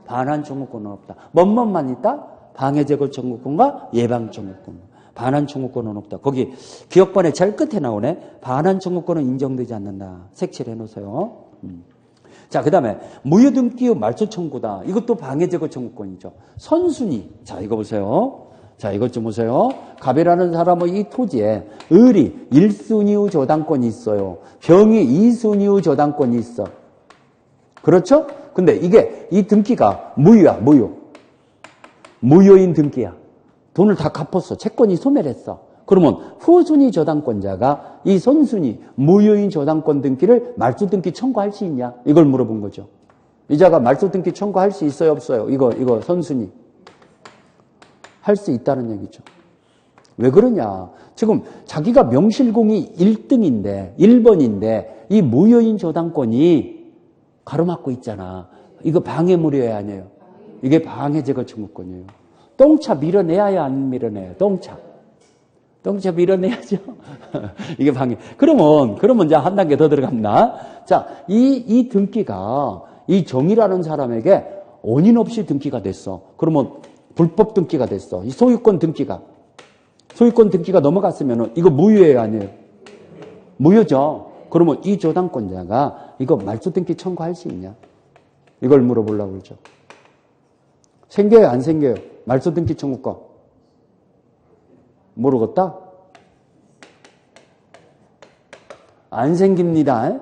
반환 청구권은 없다. 뭐만 있다? 방해 제거 청구권과 예방 청구권. 반환 청구권은 없다. 거기 기억번에 제일 끝에 나오네. 반환 청구권은 인정되지 않는다. 색칠해 놓으세요. 자, 그 다음에 무효등기의 말소 청구다. 이것도 방해 제거 청구권이죠. 선순위. 자, 이거 보세요. 자, 이것 좀 보세요. 갑이라는 사람은 이 토지에 을이 1순위의 저당권이 있어요. 병이 2순위의 저당권이 있어. 그렇죠? 근데 이게 이 등기가 무효야, 무효. 무효인 등기야. 돈을 다 갚았어. 채권이 소멸했어. 그러면 후순위 저당권자가 이 선순위 무효인 저당권 등기를 말소 등기 청구할 수 있냐? 이걸 물어본 거죠. 이자가 말소 등기 청구할 수 있어요, 없어요? 이거 선순위. 할 수 있다는 얘기죠. 왜 그러냐? 지금 자기가 명실공히 1등인데, 1번인데, 이 무효인 저당권이 가로막고 있잖아. 이거 방해물이어야 아니에요. 이게 방해 제거 청구권이에요. 똥차 밀어내야 안 밀어내요? 똥차 밀어내야죠. 이게 방해. 그러면 이제 한 단계 더 들어갑니다. 자, 이 등기가 이 정의라는 사람에게 원인 없이 등기가 됐어. 그러면 불법 등기가 됐어. 이 소유권 등기가 넘어갔으면 이거 무효예요, 아니에요? 무효죠. 그러면 이 저당권자가 이거 말소 등기 청구할 수 있냐? 이걸 물어보려고 그러죠. 생겨요, 안 생겨요? 말소 등기 청구권. 모르겠다? 안 생깁니다.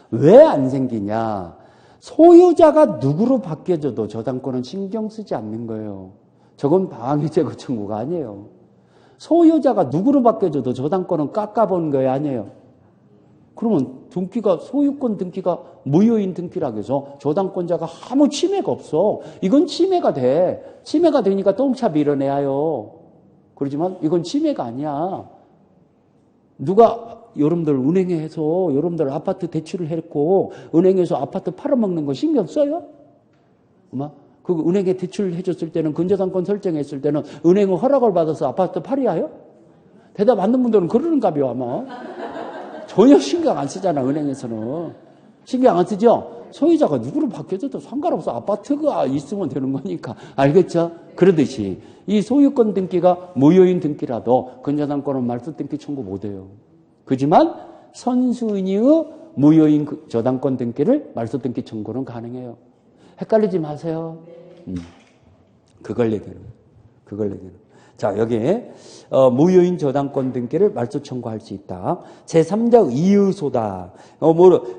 왜 안 생기냐? 소유자가 누구로 바뀌어져도 저당권은 신경 쓰지 않는 거예요. 저건 방해 제거 청구가 아니에요. 소유자가 누구로 바뀌어져도 저당권은 깎아본 거예요, 아니에요? 그러면 소유권 등기가 무효인 등기라고 해서 저당권자가 아무 침해가 없어. 이건 침해가 돼. 침해가 되니까 똥차 밀어내야 해요. 그렇지만 이건 침해가 아니야. 누가 여러분들 은행에서 여러분들 아파트 대출을 했고 은행에서 아파트 팔아먹는 거 신경 써요? 그 은행에 대출을 해줬을 때는 근저당권 설정했을 때는 은행은 허락을 받아서 아파트 팔이야 해요? 대답 안 듣는 분들은 그러는가 봐요 아마. 전혀 신경 안 쓰잖아 은행에서는. 신경 안 쓰죠? 소유자가 누구로 바뀌어져도 상관없어. 아파트가 있으면 되는 거니까. 알겠죠? 그러듯이 이 소유권 등기가 무효인 등기라도 근저당권은 말소 등기 청구 못해요. 그지만 선순위의 무효인 저당권 등기를 말소 등기 청구는 가능해요. 헷갈리지 마세요. 그걸 얘기하는 거예요. 자, 여기 무효인 저당권 등기를 말소 청구할 수 있다. 제3자 이의소다.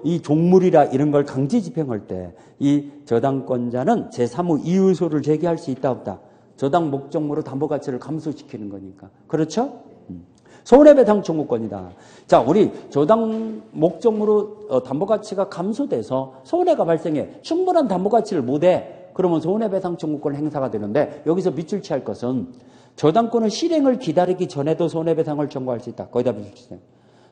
이 종물이라 이런 걸 강제 집행할 때 이 저당권자는 제3의 이의소를 제기할 수 있다 없다. 저당 목적물의 담보 가치를 감소시키는 거니까. 그렇죠? 손해배상 청구권이다. 자, 우리 저당 목적물의 담보 가치가 감소돼서 손해가 발생해 충분한 담보 가치를 못해. 그러면 손해배상 청구권 행사가 되는데 여기서 밑줄 취할 것은 저당권은 실행을 기다리기 전에도 손해배상을 청구할 수 있다. 거기다 밑줄 치세요.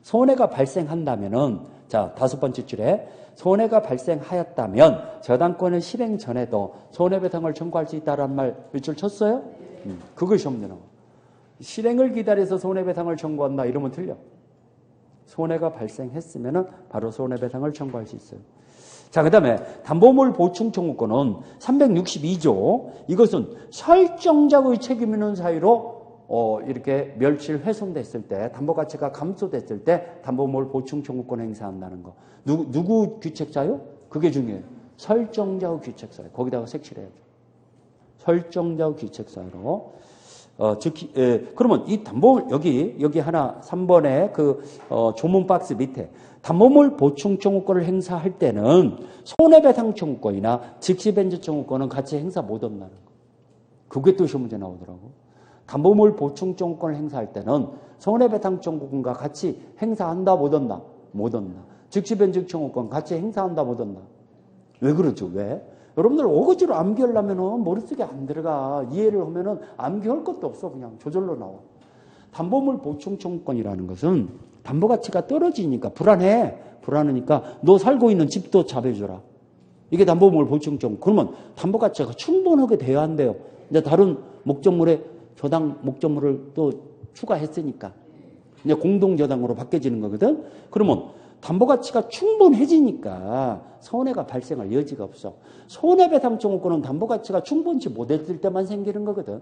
손해가 발생한다면은 자, 5번째 줄에 손해가 발생하였다면 저당권은 실행 전에도 손해배상을 청구할 수 있다라는 말 밑줄 쳤어요? 그것이 없네요. 실행을 기다려서 손해배상을 청구한다 이러면 틀려. 손해가 발생했으면 바로 손해배상을 청구할 수 있어요. 자, 그 다음에 담보물 보충 청구권은 362조. 이것은 설정자의 책임 있는 사유로 이렇게 멸실 훼손됐을 때, 담보가치가 감소됐을 때 담보물 보충 청구권 행사한다는 거. 누구 규책사유? 그게 중요해요. 설정자의 규책사유. 거기다가 색칠해야죠. 설정자의 규책사유로. 그러면 이 담보물, 여기 하나, 3번에 조문 박스 밑에 담보물 보충 청구권을 행사할 때는 손해배상 청구권이나 즉시변제 청구권은 같이 행사 못 한다는 거. 그게 또 시험 문제 나오더라고. 담보물 보충 청구권을 행사할 때는 손해배상 청구권과 같이 행사한다, 못 한다? 못 한다. 즉시변제 청구권 같이 행사한다, 못 한다? 왜 그러죠? 왜? 여러분들 어거지로 암기하려면 머릿속에 안 들어가. 이해를 하면은 암기할 것도 없어. 그냥 저절로 나와. 담보물 보충 청구권이라는 것은 담보가치가 떨어지니까 불안해. 불안하니까 너 살고 있는 집도 잡아줘라. 이게 담보물 보충 청구권. 그러면 담보가치가 충분하게 돼야 한대요. 이제 다른 목적물에 저당 목적물을 또 추가했으니까 이제 공동저당으로 바뀌어지는 거거든. 그러면 담보가치가 충분해지니까 손해가 발생할 여지가 없어. 손해배상 청구권은 담보가치가 충분치 못했을 때만 생기는 거거든.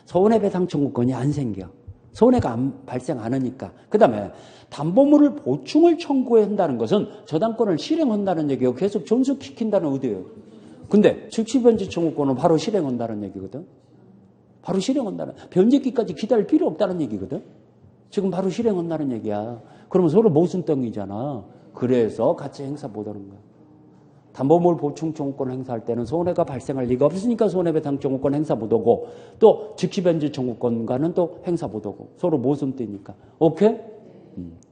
손해배상 청구권이 안 생겨. 손해가 발생 안 하니까. 그 다음에 담보물을 보충을 청구한다는 것은 저당권을 실행한다는 얘기고 계속 존속시킨다는 의도예요. 근데 즉시변제 청구권은 바로 실행한다는 얘기거든. 바로 실행한다는, 변제기까지 기다릴 필요 없다는 얘기거든. 지금 바로 실행한다는 얘기야. 그러면 서로 모순덩이잖아. 그래서 같이 행사 못하는 거야. 담보물 보충 청구권 행사할 때는 손해가 발생할 리가 없으니까 손해배상 청구권 행사 못하고, 또 즉시변제 청구권과는 또 행사 못하고, 서로 모순되니까. 오케이?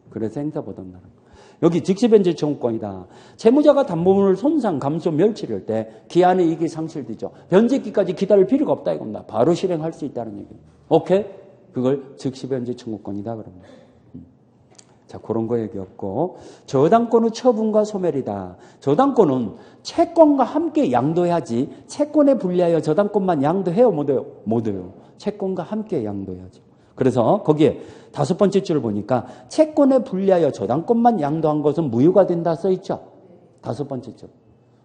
그래서 행사 못한다는 거야. 여기 즉시변제 청구권이다. 채무자가 담보물을 손상, 감소, 멸치할 때 기한의 이익이 상실되죠. 변제기까지 기다릴 필요가 없다 이겁니다. 바로 실행할 수 있다는 얘기예요. 오케이? 그걸 즉시변제 청구권이다 그럽니다. 자, 그런 거 얘기였고, 저당권의 처분과 소멸이다. 저당권은 채권과 함께 양도해야지. 채권에 불리하여 저당권만 양도해요, 못해요? 못해요. 채권과 함께 양도해야죠. 그래서 거기에 5번째 줄을 보니까 채권에 불리하여 저당권만 양도한 것은 무효가 된다 써있죠. 5번째 줄.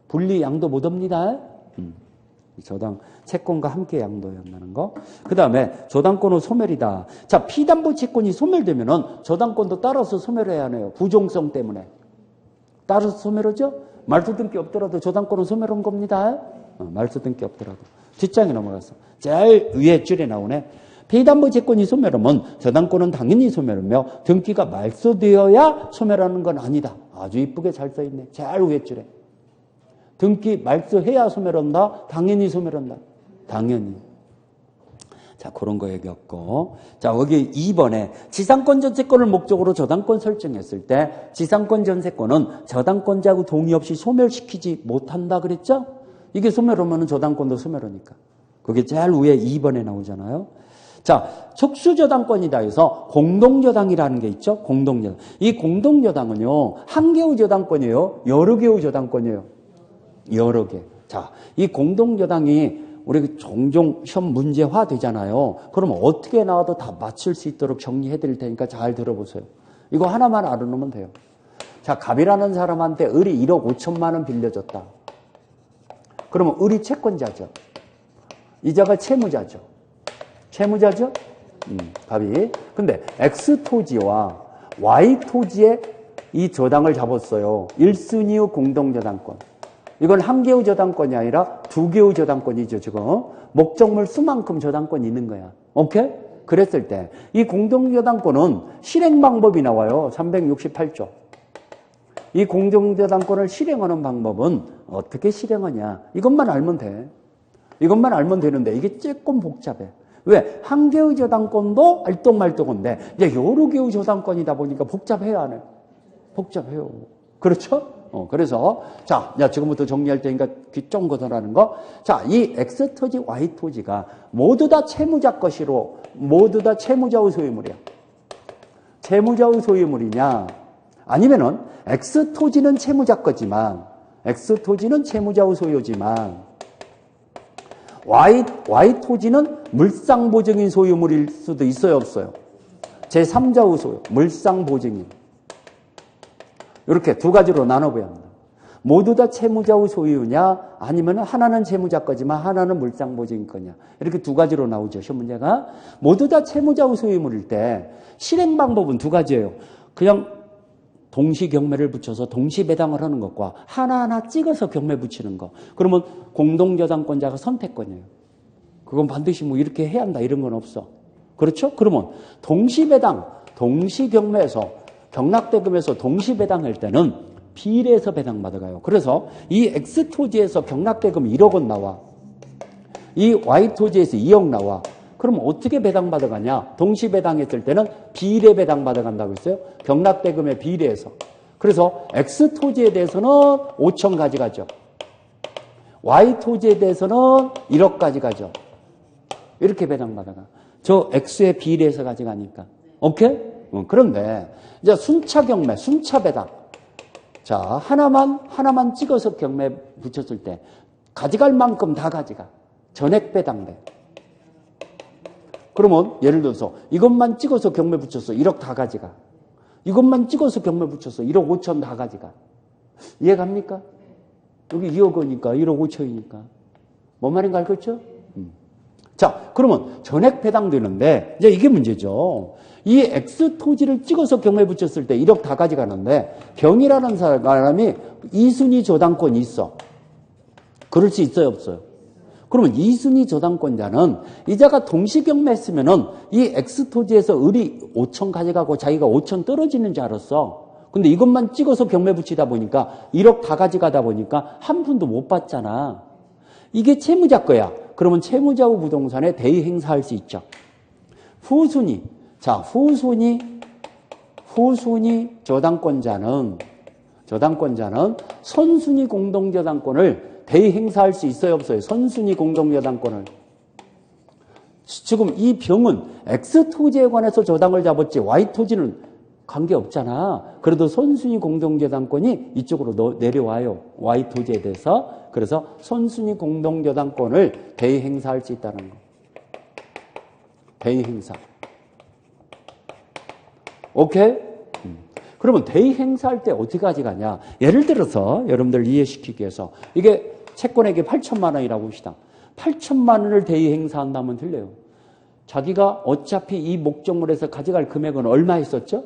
분리 양도 못합니다. 저당, 채권과 함께 양도해야 한다는 거. 그 다음에 저당권의 소멸이다. 자, 피담보 채권이 소멸되면은 저당권도 따라서 소멸해야 하네요. 부종성 때문에. 따라서 소멸하죠? 말소 등기 없더라도 저당권은 소멸한 겁니다. 말소 등기 없더라도. 뒷장에 넘어가서. 제일 위에 줄에 나오네. 피담보 채권이 소멸하면 저당권은 당연히 소멸하며 등기가 말소되어야 소멸하는 건 아니다. 아주 이쁘게 잘 써있네. 제일 위에 줄에. 등기 말소해야 소멸한다? 당연히 소멸한다. 당연히. 자, 그런 거 얘기했고. 자, 여기 2번에 지상권 전세권을 목적으로 저당권 설정했을 때 지상권 전세권은 저당권자의 동의 없이 소멸시키지 못한다 그랬죠? 이게 소멸하면 저당권도 소멸하니까. 그게 제일 위에 2번에 나오잖아요. 자, 특수저당권이다 해서 공동저당이라는 게 있죠? 공동저당. 이 공동저당은요, 한 개의 저당권이에요? 여러 개의 저당권이에요? 여러 개. 자, 이 공동저당이 우리 종종 시험 문제화 되잖아요. 그러면 어떻게 나와도 다 맞출 수 있도록 정리해 드릴 테니까 잘 들어보세요. 이거 하나만 알아놓으면 돼요. 자, 갑이라는 사람한테 을이 1억 5천만 원 빌려줬다. 그러면 을이 채권자죠. 이자가 채무자죠. 채무자죠? 갑이. 근데 X토지와 Y토지에 이 저당을 잡았어요. 1순위의 공동저당권. 이건 한 개의 저당권이 아니라 두 개의 저당권이죠, 지금. 목적물 수만큼 저당권이 있는 거야. 오케이? 그랬을 때 이 공동저당권은 실행 방법이 나와요. 368조. 이 공동저당권을 실행하는 방법은 어떻게 실행하냐. 이것만 알면 돼. 이것만 알면 되는데 이게 조금 복잡해. 왜? 한 개의 저당권도 알똥말똥한데 이제 여러 개의 저당권이다 보니까 복잡해요, 안 해요? 복잡해요. 그렇죠? 그래서 자, 지금부터 정리할 테니까 귀 쫑 걷어라는 거. 자, 이 X토지, Y토지가 모두 다 채무자 것이로 모두 다 채무자의 소유물이야. 채무자의 소유물이냐? 아니면은 X토지는 채무자 거지만 X토지는 채무자의 소유지만 Y토지는 물상보증인 소유물일 수도 있어요, 없어요? 제3자의 소유, 물상보증인. 이렇게 두 가지로 나눠봐야 합니다. 모두 다 채무자의 소유냐 아니면 하나는 채무자 거지만 하나는 물상보증인 거냐. 이렇게 두 가지로 나오죠. 시험 문제가. 모두 다 채무자의 소유물일 때 실행 방법은 두 가지예요. 그냥 동시 경매를 붙여서 동시 배당을 하는 것과 하나하나 찍어서 경매 붙이는 거. 그러면 공동저당권자가 선택권이에요. 그건 반드시 뭐 이렇게 해야 한다 이런 건 없어. 그렇죠? 그러면 동시 배당, 동시 경매에서 경락대금에서 동시 배당할 때는 비례해서 배당받아가요. 그래서 이 X토지에서 경락대금 1억 원 나와. 이 Y토지에서 2억 나와. 그럼 어떻게 배당받아가냐? 동시 배당했을 때는 비례 배당받아간다고 했어요. 경락대금에 비례해서. 그래서 X토지에 대해서는 5천 가져가죠. Y토지에 대해서는 1억 가져가죠. 이렇게 배당받아가. 저 X에 비례해서 가져가니까. 오케이? 그런데 이제 순차 경매, 순차 배당. 자, 하나만 찍어서 경매 붙였을 때 가져갈 만큼 다 가져가. 전액 배당돼. 그러면 예를 들어서 이것만 찍어서 경매 붙였어. 1억 다 가져가. 이것만 찍어서 경매 붙였어. 1억 5천 다 가져가. 이해갑니까? 여기 2억 원이니까 1억 5천이니까. 뭔 말인가 알겠죠? 자, 그러면 전액 배당되는데 이제 이게 문제죠. 이 X토지를 찍어서 경매에 붙였을 때 1억 다 가져가는데 병이라는 사람이 2순위 저당권이 있어. 그럴 수 있어요, 없어요? 그러면 2순위 저당권자는 이자가 동시 경매했으면은 이 X토지에서 을이 5천 가져가고 자기가 5천 떨어지는 줄 알았어. 근데 이것만 찍어서 경매 붙이다 보니까 1억 다 가져가다 보니까 한 푼도 못 받잖아. 이게 채무자 거야. 그러면 채무자의 부동산에 대의 행사할 수 있죠. 후순위. 자, 후순위 저당권자는 선순위 공동저당권을 대의 행사할 수 있어요, 없어요? 선순위 공동저당권을. 지금 이 병은 X토지에 관해서 저당을 잡았지 Y토지는 관계없잖아. 그래도 선순위 공동저당권이 이쪽으로 내려와요. Y토지에 대해서. 그래서 선순위 공동저당권을 대의 행사할 수 있다는 거. 대의 행사. 오케이? 그러면 대의 행사할 때 어떻게 가져가냐? 예를 들어서 여러분들 이해시키기 위해서 이게 채권액이 8천만 원이라고 합시다. 8천만 원을 대의 행사한다면 들려요. 자기가 어차피 이 목적물에서 가져갈 금액은 얼마 있었죠?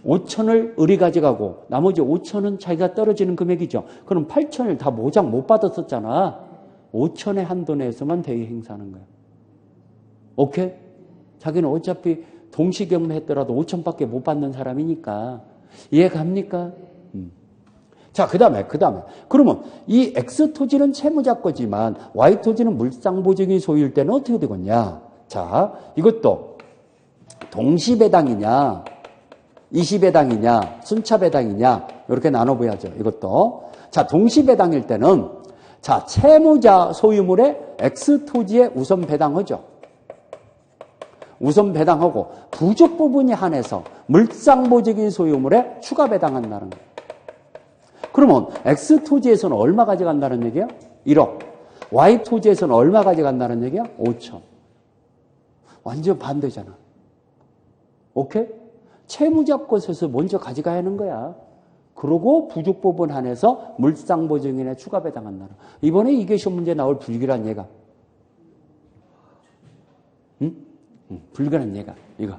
5천을 을이 가져가고 나머지 5천은 자기가 떨어지는 금액이죠. 그럼 8천을 다 모장 못 받았었잖아. 5천의 한도 내에서만 대의 행사하는 거야. 오케이? 자기는 어차피 동시경매 했더라도 5천밖에 못 받는 사람이니까. 이해갑니까? 자, 그 다음에. 그러면 이 X토지는 채무자 거지만 Y토지는 물상보증이 소유일 때는 어떻게 되겠냐? 자, 이것도 동시배당이냐, 이시배당이냐, 순차배당이냐, 이렇게 나눠봐야죠. 이것도. 자, 동시배당일 때는 자, 채무자 소유물에 X토지에 우선 배당하죠. 우선 배당하고 부족 부분이 한해서 물상보증인 소유물에 추가 배당한다는 거예요. 그러면 X토지에서는 얼마 가져간다는 얘기야? 1억. Y토지에서는 얼마 가져간다는 얘기야? 5천. 완전 반대잖아. 오케이? 채무자 것에서 먼저 가져가야 하는 거야. 그러고 부족 부분 한해서 물상보증인에 추가 배당한다는 거야. 이번에 이게 시험 문제 나올 불길한 예가. 불길한 예가. 이거.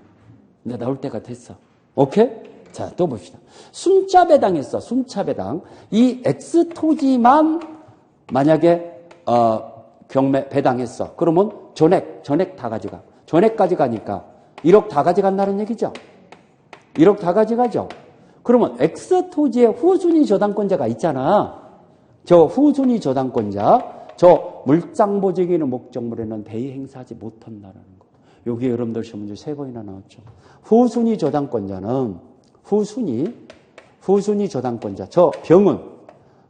이제 나올 때가 됐어. 오케이? 자, 또 봅시다. 순차배당 했어. 순차배당. 이 X토지만 만약에 경매 배당했어. 그러면 전액 다 가져가. 전액까지 가니까 1억 다 가져간다는 얘기죠. 1억 다 가져가죠. 그러면 X토지에 후순위 저당권자가 있잖아. 저 후순위 저당권자, 저 물상보증인의 목적물에는 대의 행사하지 못한다는 거. 여기 여러분들 시험 문제 3번이나 나왔죠. 후순위 저당권자는 후순위 저당권자, 저 병은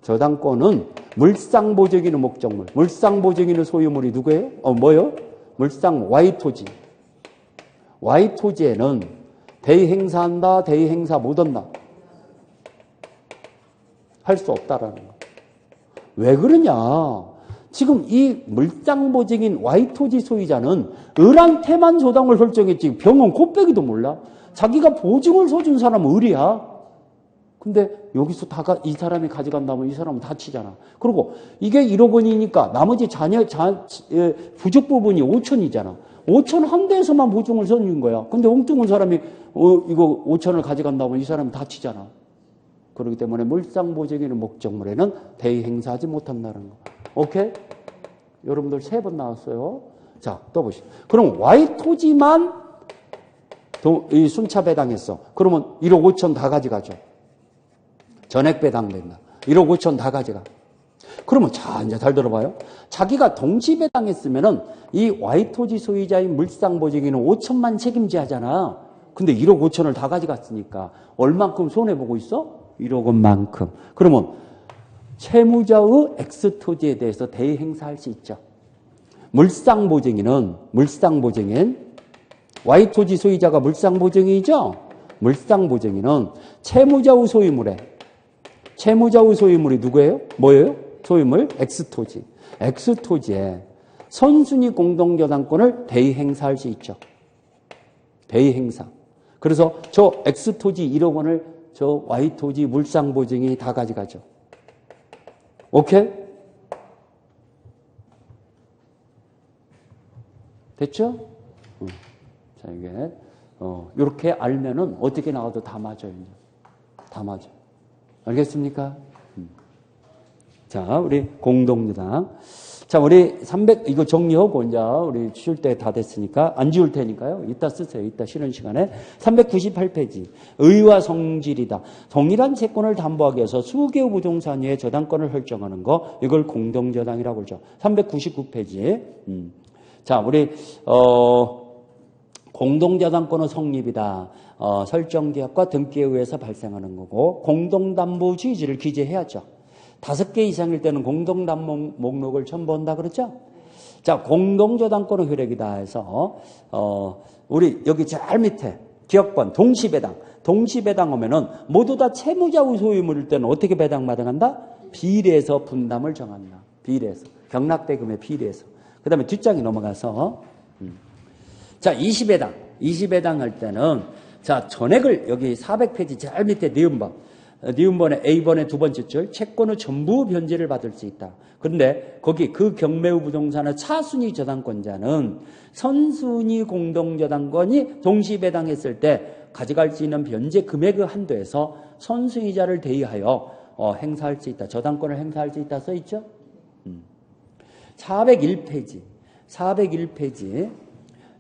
저당권은 물상보증인의 목적물, 물상보증인의 소유물이 누구예요? 뭐요? 물상 Y토지. Y토지에는 대의 행사한다, 대의 행사 못한다. 할 수 없다라는 거. 왜 그러냐? 지금 이 물상보증인 Y토지 소유자는 을한테만 저당을 설정했지 병원 곱빼기도 몰라. 자기가 보증을 서준 사람은 을이야. 근데 여기서 이 사람이 가져간다면 이 사람은 다치잖아. 그리고 이게 1억 원이니까 나머지 부족 부분이 5천이잖아. 5천 한 대에서만 보증을 서준 거야. 근데 엉뚱한 사람이 이거 5천을 가져간다면 이 사람은 다치잖아. 그렇기 때문에 물상보증인의 목적물에는 대의 행사하지 못한다는 거. 오케이? 여러분들 3번 나왔어요. 자, 또 보시죠. 그럼 Y토지만 이 순차 배당했어. 그러면 1억 5천 다 가져가죠. 전액 배당된다. 1억 5천 다 가져가. 그러면 자, 이제 잘 들어봐요. 자기가 동시 배당했으면은 이 Y토지 소유자인 물상보증인은 5천만 책임져야잖아. 근데 1억 5천을 다 가져갔으니까 얼만큼 손해보고 있어? 1억 원만큼. 그러면 채무자의 X토지에 대해서 대의 행사할 수 있죠. 물상보증인 Y토지 소유자가 물상보증인이죠. 물상보증인은 채무자의 소유물이 누구예요? 뭐예요? 소유물 X토지. X토지에 선순위 공동저당권을 대의 행사할 수 있죠. 대의 행사. 그래서 저 X토지 1억 원을 저 Y토지 물상보증인이 다 가져가죠. 오케이? 됐죠? 자, 이게, 이렇게 알면은 어떻게 나와도 다 맞아요. 이제. 다 맞아. 알겠습니까? 자, 우리 공동저당. 자, 우리 이거 정리하고 이제 우리 쉴 때 다 됐으니까 안 지울 테니까요. 이따 쓰세요. 이따 쉬는 시간에. 398페이지. 의와 성질이다. 동일한 채권을 담보하기 위해서 수개의 부동산 위에 저당권을 설정하는 거. 이걸 공동저당이라고 그러죠. 399페이지. 자, 우리 공동저당권의 성립이다. 설정기업과 등기에 의해서 발생하는 거고 공동담보 주의지를 기재해야죠. 5개 이상일 때는 공동담보 목록을 처음 본다 그랬죠? 자, 공동저당권의 효력이다 해서 우리 여기 제일 밑에 기억번 동시배당. 동시배당 오면은 모두 다 채무자의 소유물일 때는 어떻게 배당받아간다? 비례해서 분담을 정한다. 비례해서. 경락대금에 비례해서. 그 다음에 뒷장이 넘어가서 자, 20배당. 20배당 할 때는 자, 전액을 여기 400페이지 제일 밑에 니은번의 A번의 두 번째 줄 채권의 전부 변제를 받을 수 있다. 그런데 거기 그 경매의 부동산의 차순위 저당권자는 선순위 공동저당권이 동시배당했을 때 가져갈 수 있는 변제 금액의 한도에서 선순위자를 대의하여 행사할 수 있다. 저당권을 행사할 수 있다 써 있죠? 401페이지.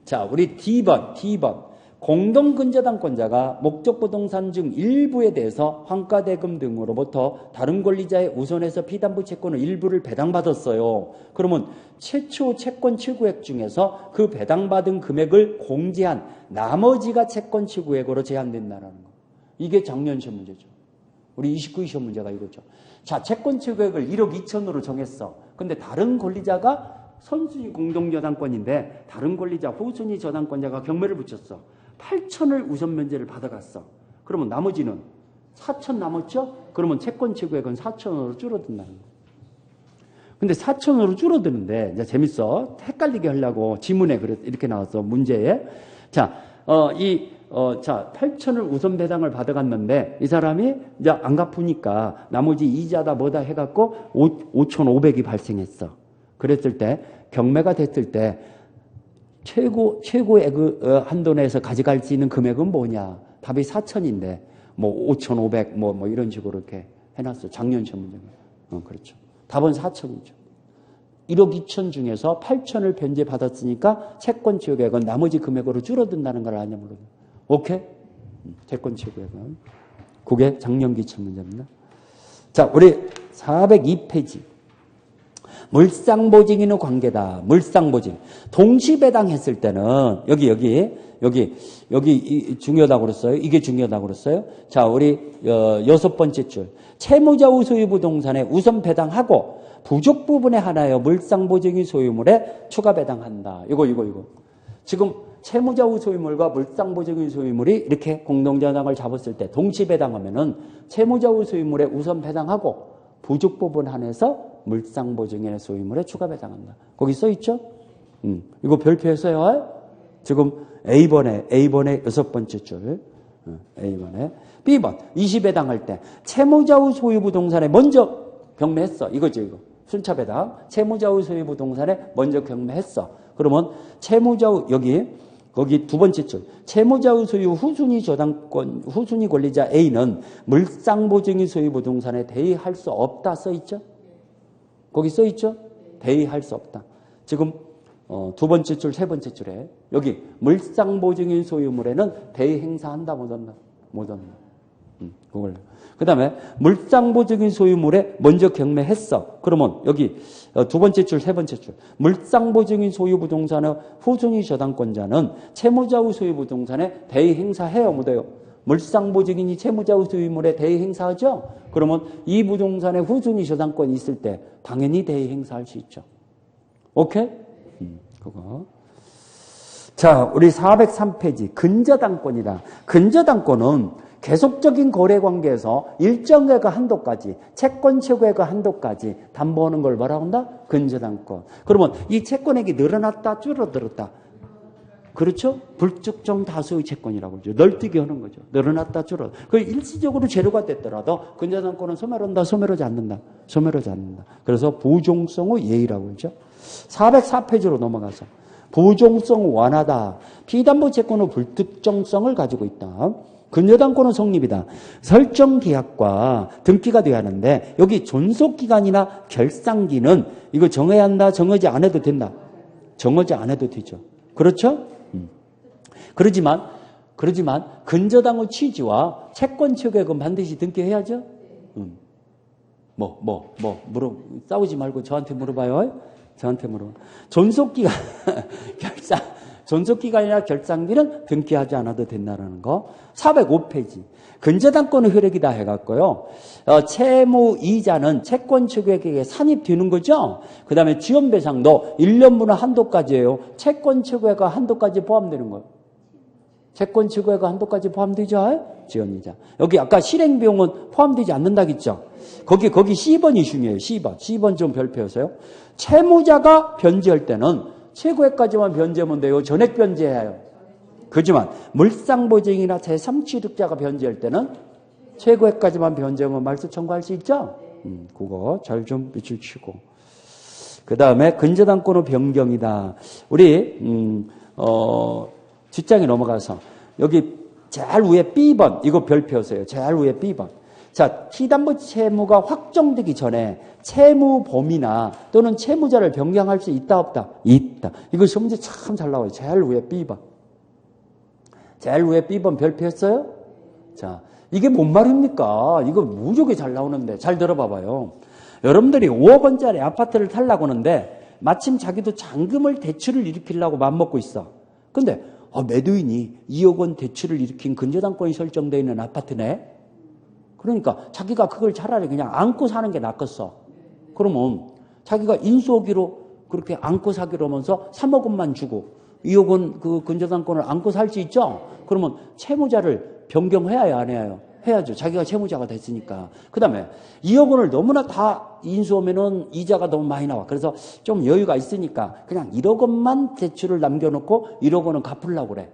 자, 우리 D번. 공동근저당권자가 목적부동산 중 일부에 대해서 환가대금 등으로부터 다른 권리자의 우선해서 피담보 채권의 일부를 배당받았어요. 그러면 최초 채권 취구액 중에서 그 배당받은 금액을 공제한 나머지가 채권 취구액으로 제한된다는 거. 이게 작년 시험 문제죠. 우리 29기 시험 문제가 이거죠. 자, 채권 취구액을 1억 2천으로 정했어. 근데 다른 권리자가 선순위 공동저당권인데 다른 권리자 후순위 저당권자가 경매를 붙였어. 8천을 우선 면제를 받아갔어. 그러면 나머지는 4천 남았죠? 그러면 채권 취구액은 4천으로 줄어든다는 거예요. 근데 4천으로 줄어드는데 이제 재밌어. 헷갈리게 하려고 지문에 이렇게 나왔어. 문제에. 자, 8천을 우선 배당을 받아갔는데 이 사람이 이제 안 갚으니까 나머지 이자다 뭐다 해갖고 5,500이 발생했어. 그랬을 때 경매가 됐을 때 최고의 한도 내에서 가져갈 수 있는 금액은 뭐냐? 답이 4천인데, 5,500, 이런 식으로 이렇게 해놨어. 작년 시험 문제가. 그렇죠. 답은 4천이죠. 1억 2천 중에서 8천을 변제받았으니까 채권 취득액은 나머지 금액으로 줄어든다는 걸 아냐 모르겠네. 오케이? 채권 취득액은. 그게 작년 기출 문제입니다. 자, 우리 402페이지. 물상보증인의 관계다. 물상보증. 동시배당했을 때는 여기 중요하다고 그랬어요. 이게 중요하다고 그랬어요. 자, 우리 6번째 줄. 채무자의 소유 부동산에 우선 배당하고 부족 부분에 하나여 물상보증인 소유물에 추가 배당한다. 이거. 지금 채무자의 소유물과 물상보증인 소유물이 이렇게 공동저당을 잡았을 때 동시배당하면은 채무자의 소유물에 우선 배당하고 부족 부분 한해서 물상보증인의 소유물에 추가배당한다. 거기 써있죠? 이거 별표에서요. 지금 A번에 6번째 줄. A번에. B번 20배당할 때 채무자의 소유부동산에 먼저 경매했어. 이거죠. 이거. 순차배당. 채무자의 소유부동산에 먼저 경매했어. 그러면 채무자의 거기 두 번째 줄. 채무자의 소유 후순위 저당권, 후순위 권리자 A는 물상보증인 소유부동산에 대의할 수 없다 써있죠? 거기 써있죠? 대의할 수 없다. 지금 두 번째 줄, 세 번째 줄에 여기 물상보증인 소유물에는 대의 행사한다 못 한다? 못 한다. 그걸. 그 다음에 물상보증인 소유물에 먼저 경매했어. 그러면 여기 두 번째 줄, 세 번째 줄. 물상보증인 소유부동산의 후순위 저당권자는 채무자의 소유부동산에 대의 행사해요. 못해요? 물상보증인이 채무자의 소유물에 대의 행사하죠? 그러면 이 부동산에 후순위 저당권이 있을 때 당연히 대의 행사할 수 있죠. 오케이? 그거. 자, 우리 403페이지. 근저당권이다. 근저당권은 계속적인 거래 관계에서 일정액의 한도까지, 채권 최고액의 한도까지 담보하는 걸 뭐라고 한다? 근저당권. 그러면 이 채권액이 늘어났다, 줄어들었다. 그렇죠? 불특정 다수의 채권이라고 그러죠. 널뛰기 하는 거죠. 늘어났다, 줄어들었다. 그 일시적으로 제로가 됐더라도 근저당권은 소멸한다, 소멸하지 않는다. 소멸하지 않는다. 그래서 부종성의 예의라고 그러죠. 404페이지로 넘어가서 부종성 완화다. 피담보 채권의 불특정성을 가지고 있다. 근저당권은 성립이다. 설정 계약과 등기가 돼야 하는데 여기 존속기간이나 결상기는 이거 정해야 한다, 정하지 안 해도 된다. 정하지 안 해도 되죠. 그렇죠? 그러지만 근저당의 취지와 채권 최고액은 반드시 등기해야죠. 싸우지 말고 저한테 물어봐요. 저한테 물어봐. 존속기간, 존속기간이나 결상기는 등기하지 않아도 된다는 거. 405페이지. 근저당권의 효력이다 해갖고요. 채무이자는 채권 최고액에게 산입되는 거죠. 그 다음에 지연배상도 1년분의 한도까지예요. 채권 최고액과 한도까지 포함되는 거예요. 채권 최고액과 한도까지 포함되죠. 지연이자. 여기 아까 실행비용은 포함되지 않는다겠죠. 거기 C번이 중요해요. C번 좀 별표하세요. 채무자가 변제할 때는 최고액까지만 변제하면 돼요. 전액 변제해야 해요. 그렇지만 물상보증이나 제3취득자가 변제할 때는 최고액까지만 변제하면 말소 청구할 수 있죠. 그거 잘 좀 밑줄 치고. 그 다음에 근저당권의 변경이다. 우리 뒷장에 넘어가서 여기 제일 위에 B번 이거 별표하세요. 제일 위에 B번. 자, 피담보 채무가 확정되기 전에 채무 범위나 또는 채무자를 변경할 수 있다 없다? 있다. 이거 문제 참 잘 나와요. 제일 위에 B번. 제일 위에 B번 별표했어요? 자, 이게 뭔 말입니까? 이거 무지하게 잘 나오는데 잘 들어봐봐요. 여러분들이 5억 원짜리 아파트를 살라고 하는데 마침 자기도 잔금을 대출을 일으키려고 맘먹고 있어. 근데 매도인이 2억 원 대출을 일으킨 근저당권이 설정되어 있는 아파트네. 그러니까 자기가 그걸 차라리 그냥 안고 사는 게 낫겠어. 그러면 자기가 인수하기로 그렇게 안고 사기로 하면서 3억 원만 주고 2억 원 그 근저당권을 안고 살 수 있죠? 그러면 채무자를 변경해야 안 해요? 해야죠. 자기가 채무자가 됐으니까. 그 다음에 2억 원을 너무나 다 인수하면은 이자가 너무 많이 나와. 그래서 좀 여유가 있으니까 그냥 1억 원만 대출을 남겨놓고 1억 원은 갚으려고 그래.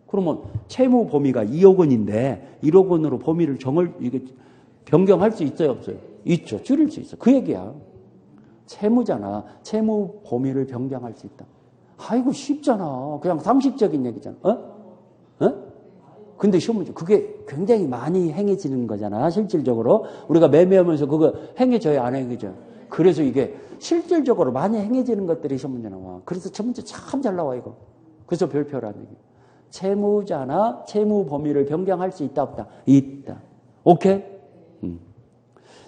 그러면 채무 범위가 2억 원인데 1억 원으로 범위를 이게 변경할 수 있어요, 없어요? 있죠. 줄일 수 있어. 그 얘기야. 채무잖아. 채무 범위를 변경할 수 있다. 아이고 쉽잖아. 그냥 상식적인 얘기잖아. 근데 시험 문제 그게 굉장히 많이 행해지는 거잖아. 실질적으로 우리가 매매하면서 그거 행해져야 안 행해져요. 그래서 이게 실질적으로 많이 행해지는 것들이 시험 문제 나와. 그래서 시험 문제 참 잘 나와 이거. 그래서 별표라는 얘기. 채무자나 채무 범위를 변경할 수 있다 없다? 있다. 오케이?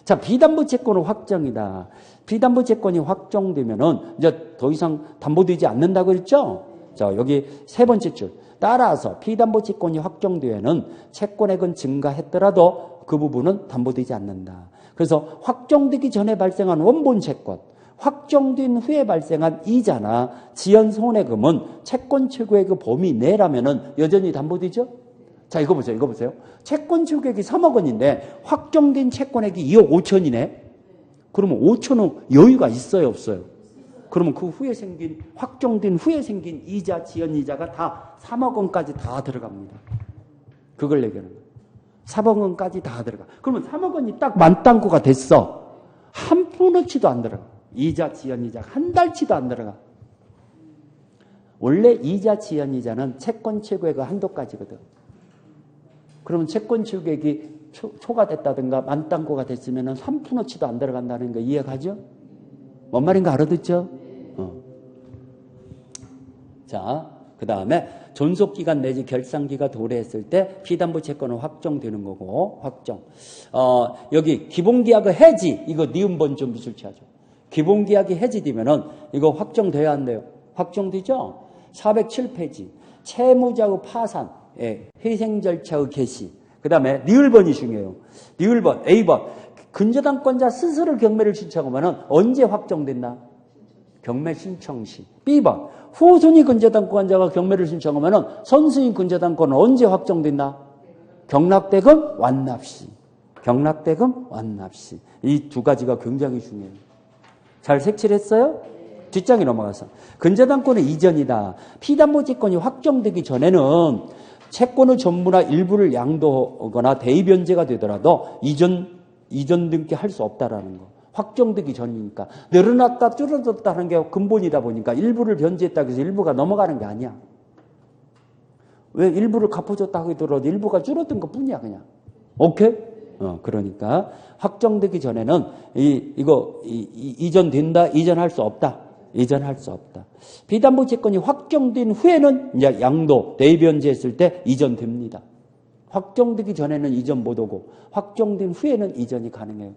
자, 비담보 채권은 확정이다. 비담보 채권이 확정되면은 이제 더 이상 담보되지 않는다고 그랬죠? 자, 여기 세 번째 줄. 따라서 비담보 채권이 확정되면은 채권액은 증가했더라도 그 부분은 담보되지 않는다. 그래서 확정되기 전에 발생한 원본 채권, 확정된 후에 발생한 이자나 지연 손해금은 채권 최고액의 범위 내라면은 여전히 담보되죠? 자, 이거 보세요. 채권 최고액이 3억 원인데 확정된 채권액이 2억 5천이네. 그러면 5천억 여유가 있어요, 없어요? 그러면 그 후에 확정된 후에 생긴 이자, 지연이자가 다 3억 원까지 다 들어갑니다. 그걸 얘기하는 거예요. 3억 원까지 다 들어가. 그러면 3억 원이 딱 만땅구가 됐어. 한 푼어치도 안 들어가. 이자, 지연이자 한 달치도 안 들어가. 원래 이자, 지연이자는 채권 최고액의 한도까지거든. 그러면 채권 최고액이 초과됐다든가 만땅구가 됐으면 한 푼어치도 안 들어간다는 거 이해가죠? 뭔 말인가 알아듣죠? 자, 그 다음에 존속기간 내지 결산기가 도래했을 때 피담보 채권은 확정되는 거고, 확정. 여기 기본계약의 해지, 이거 니은번 좀 미술치하죠. 기본계약이 해지되면은 이거 확정돼야 한대요. 확정되죠? 407페이지. 채무자의 파산, 회생절차의 개시. 그 다음에 니을번이 중요해요. 니을번, A번. 근저당권자 스스로 경매를 신청하면은 언제 확정됐나? 경매 신청 시. B번. 후순위 근저당권자가 경매를 신청하면은 선순위 근저당권은 언제 확정됐나? 경락대금 완납 시. 경락대금 완납 시. 이 두 가지가 굉장히 중요해요. 잘 색칠했어요? 뒷장에 넘어가서. 근저당권의 이전이다. 피담보채권이 확정되기 전에는 채권의 전부나 일부를 양도하거나 대입변제가 되더라도 이전 등기 할 수 없다라는 거. 확정되기 전이니까. 늘어났다 줄어들었다 하는 게 근본이다 보니까 일부를 변제했다고 해서 일부가 넘어가는 게 아니야. 왜 일부를 갚아줬다고 하더라도 일부가 줄어든 것 뿐이야, 그냥. 오케이? 그러니까 확정되기 전에는 이전된다, 이전할 수 없다. 이전할 수 없다. 피담보 채권이 확정된 후에는 이제 양도, 대변제했을 때 이전됩니다. 확정되기 전에는 이전 못 오고 확정된 후에는 이전이 가능해요.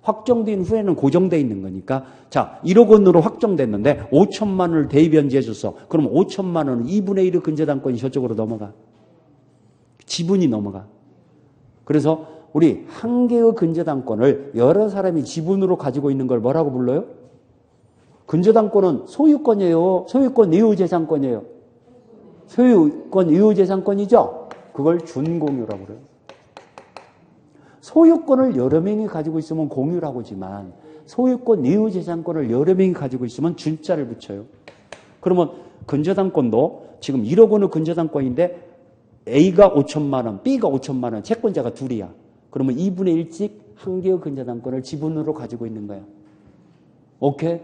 확정된 후에는 고정되어 있는 거니까 자 1억 원으로 확정됐는데 5천만 원을 대변제해 줬어. 그럼 5천만 원은 2분의 1의 근저당권이 저쪽으로 넘어가. 지분이 넘어가. 그래서 우리 한 개의 근저당권을 여러 사람이 지분으로 가지고 있는 걸 뭐라고 불러요? 근저당권은 소유권이에요? 소유권 이후재산권이에요? 소유권 이후재산권이죠? 그걸 준공유라고 그래요. 소유권을 여러 명이 가지고 있으면 공유라고 하지만 소유권 이후재산권을 여러 명이 가지고 있으면 준자를 붙여요. 그러면 근저당권도 지금 1억 원의 근저당권인데 A가 5천만 원, B가 5천만 원, 채권자가 둘이야. 그러면 2분의 1씩 한 개의 근저당권을 지분으로 가지고 있는 거야. 오케이?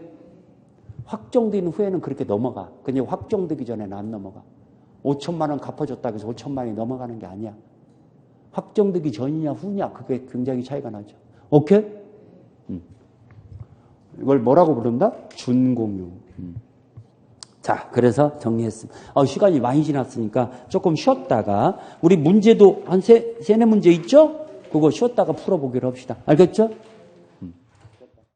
확정된 후에는 그렇게 넘어가. 그냥 확정되기 전에는 안 넘어가. 5천만 원 갚아줬다고 해서 5천만 원이 넘어가는 게 아니야. 확정되기 전이냐 후냐 그게 굉장히 차이가 나죠. 오케이? 이걸 뭐라고 부른다? 준공유. 자, 그래서 정리했습니다. 시간이 많이 지났으니까 조금 쉬었다가 우리 문제도 한 세네 문제 있죠? 그거 쉬었다가 풀어보기로 합시다. 알겠죠?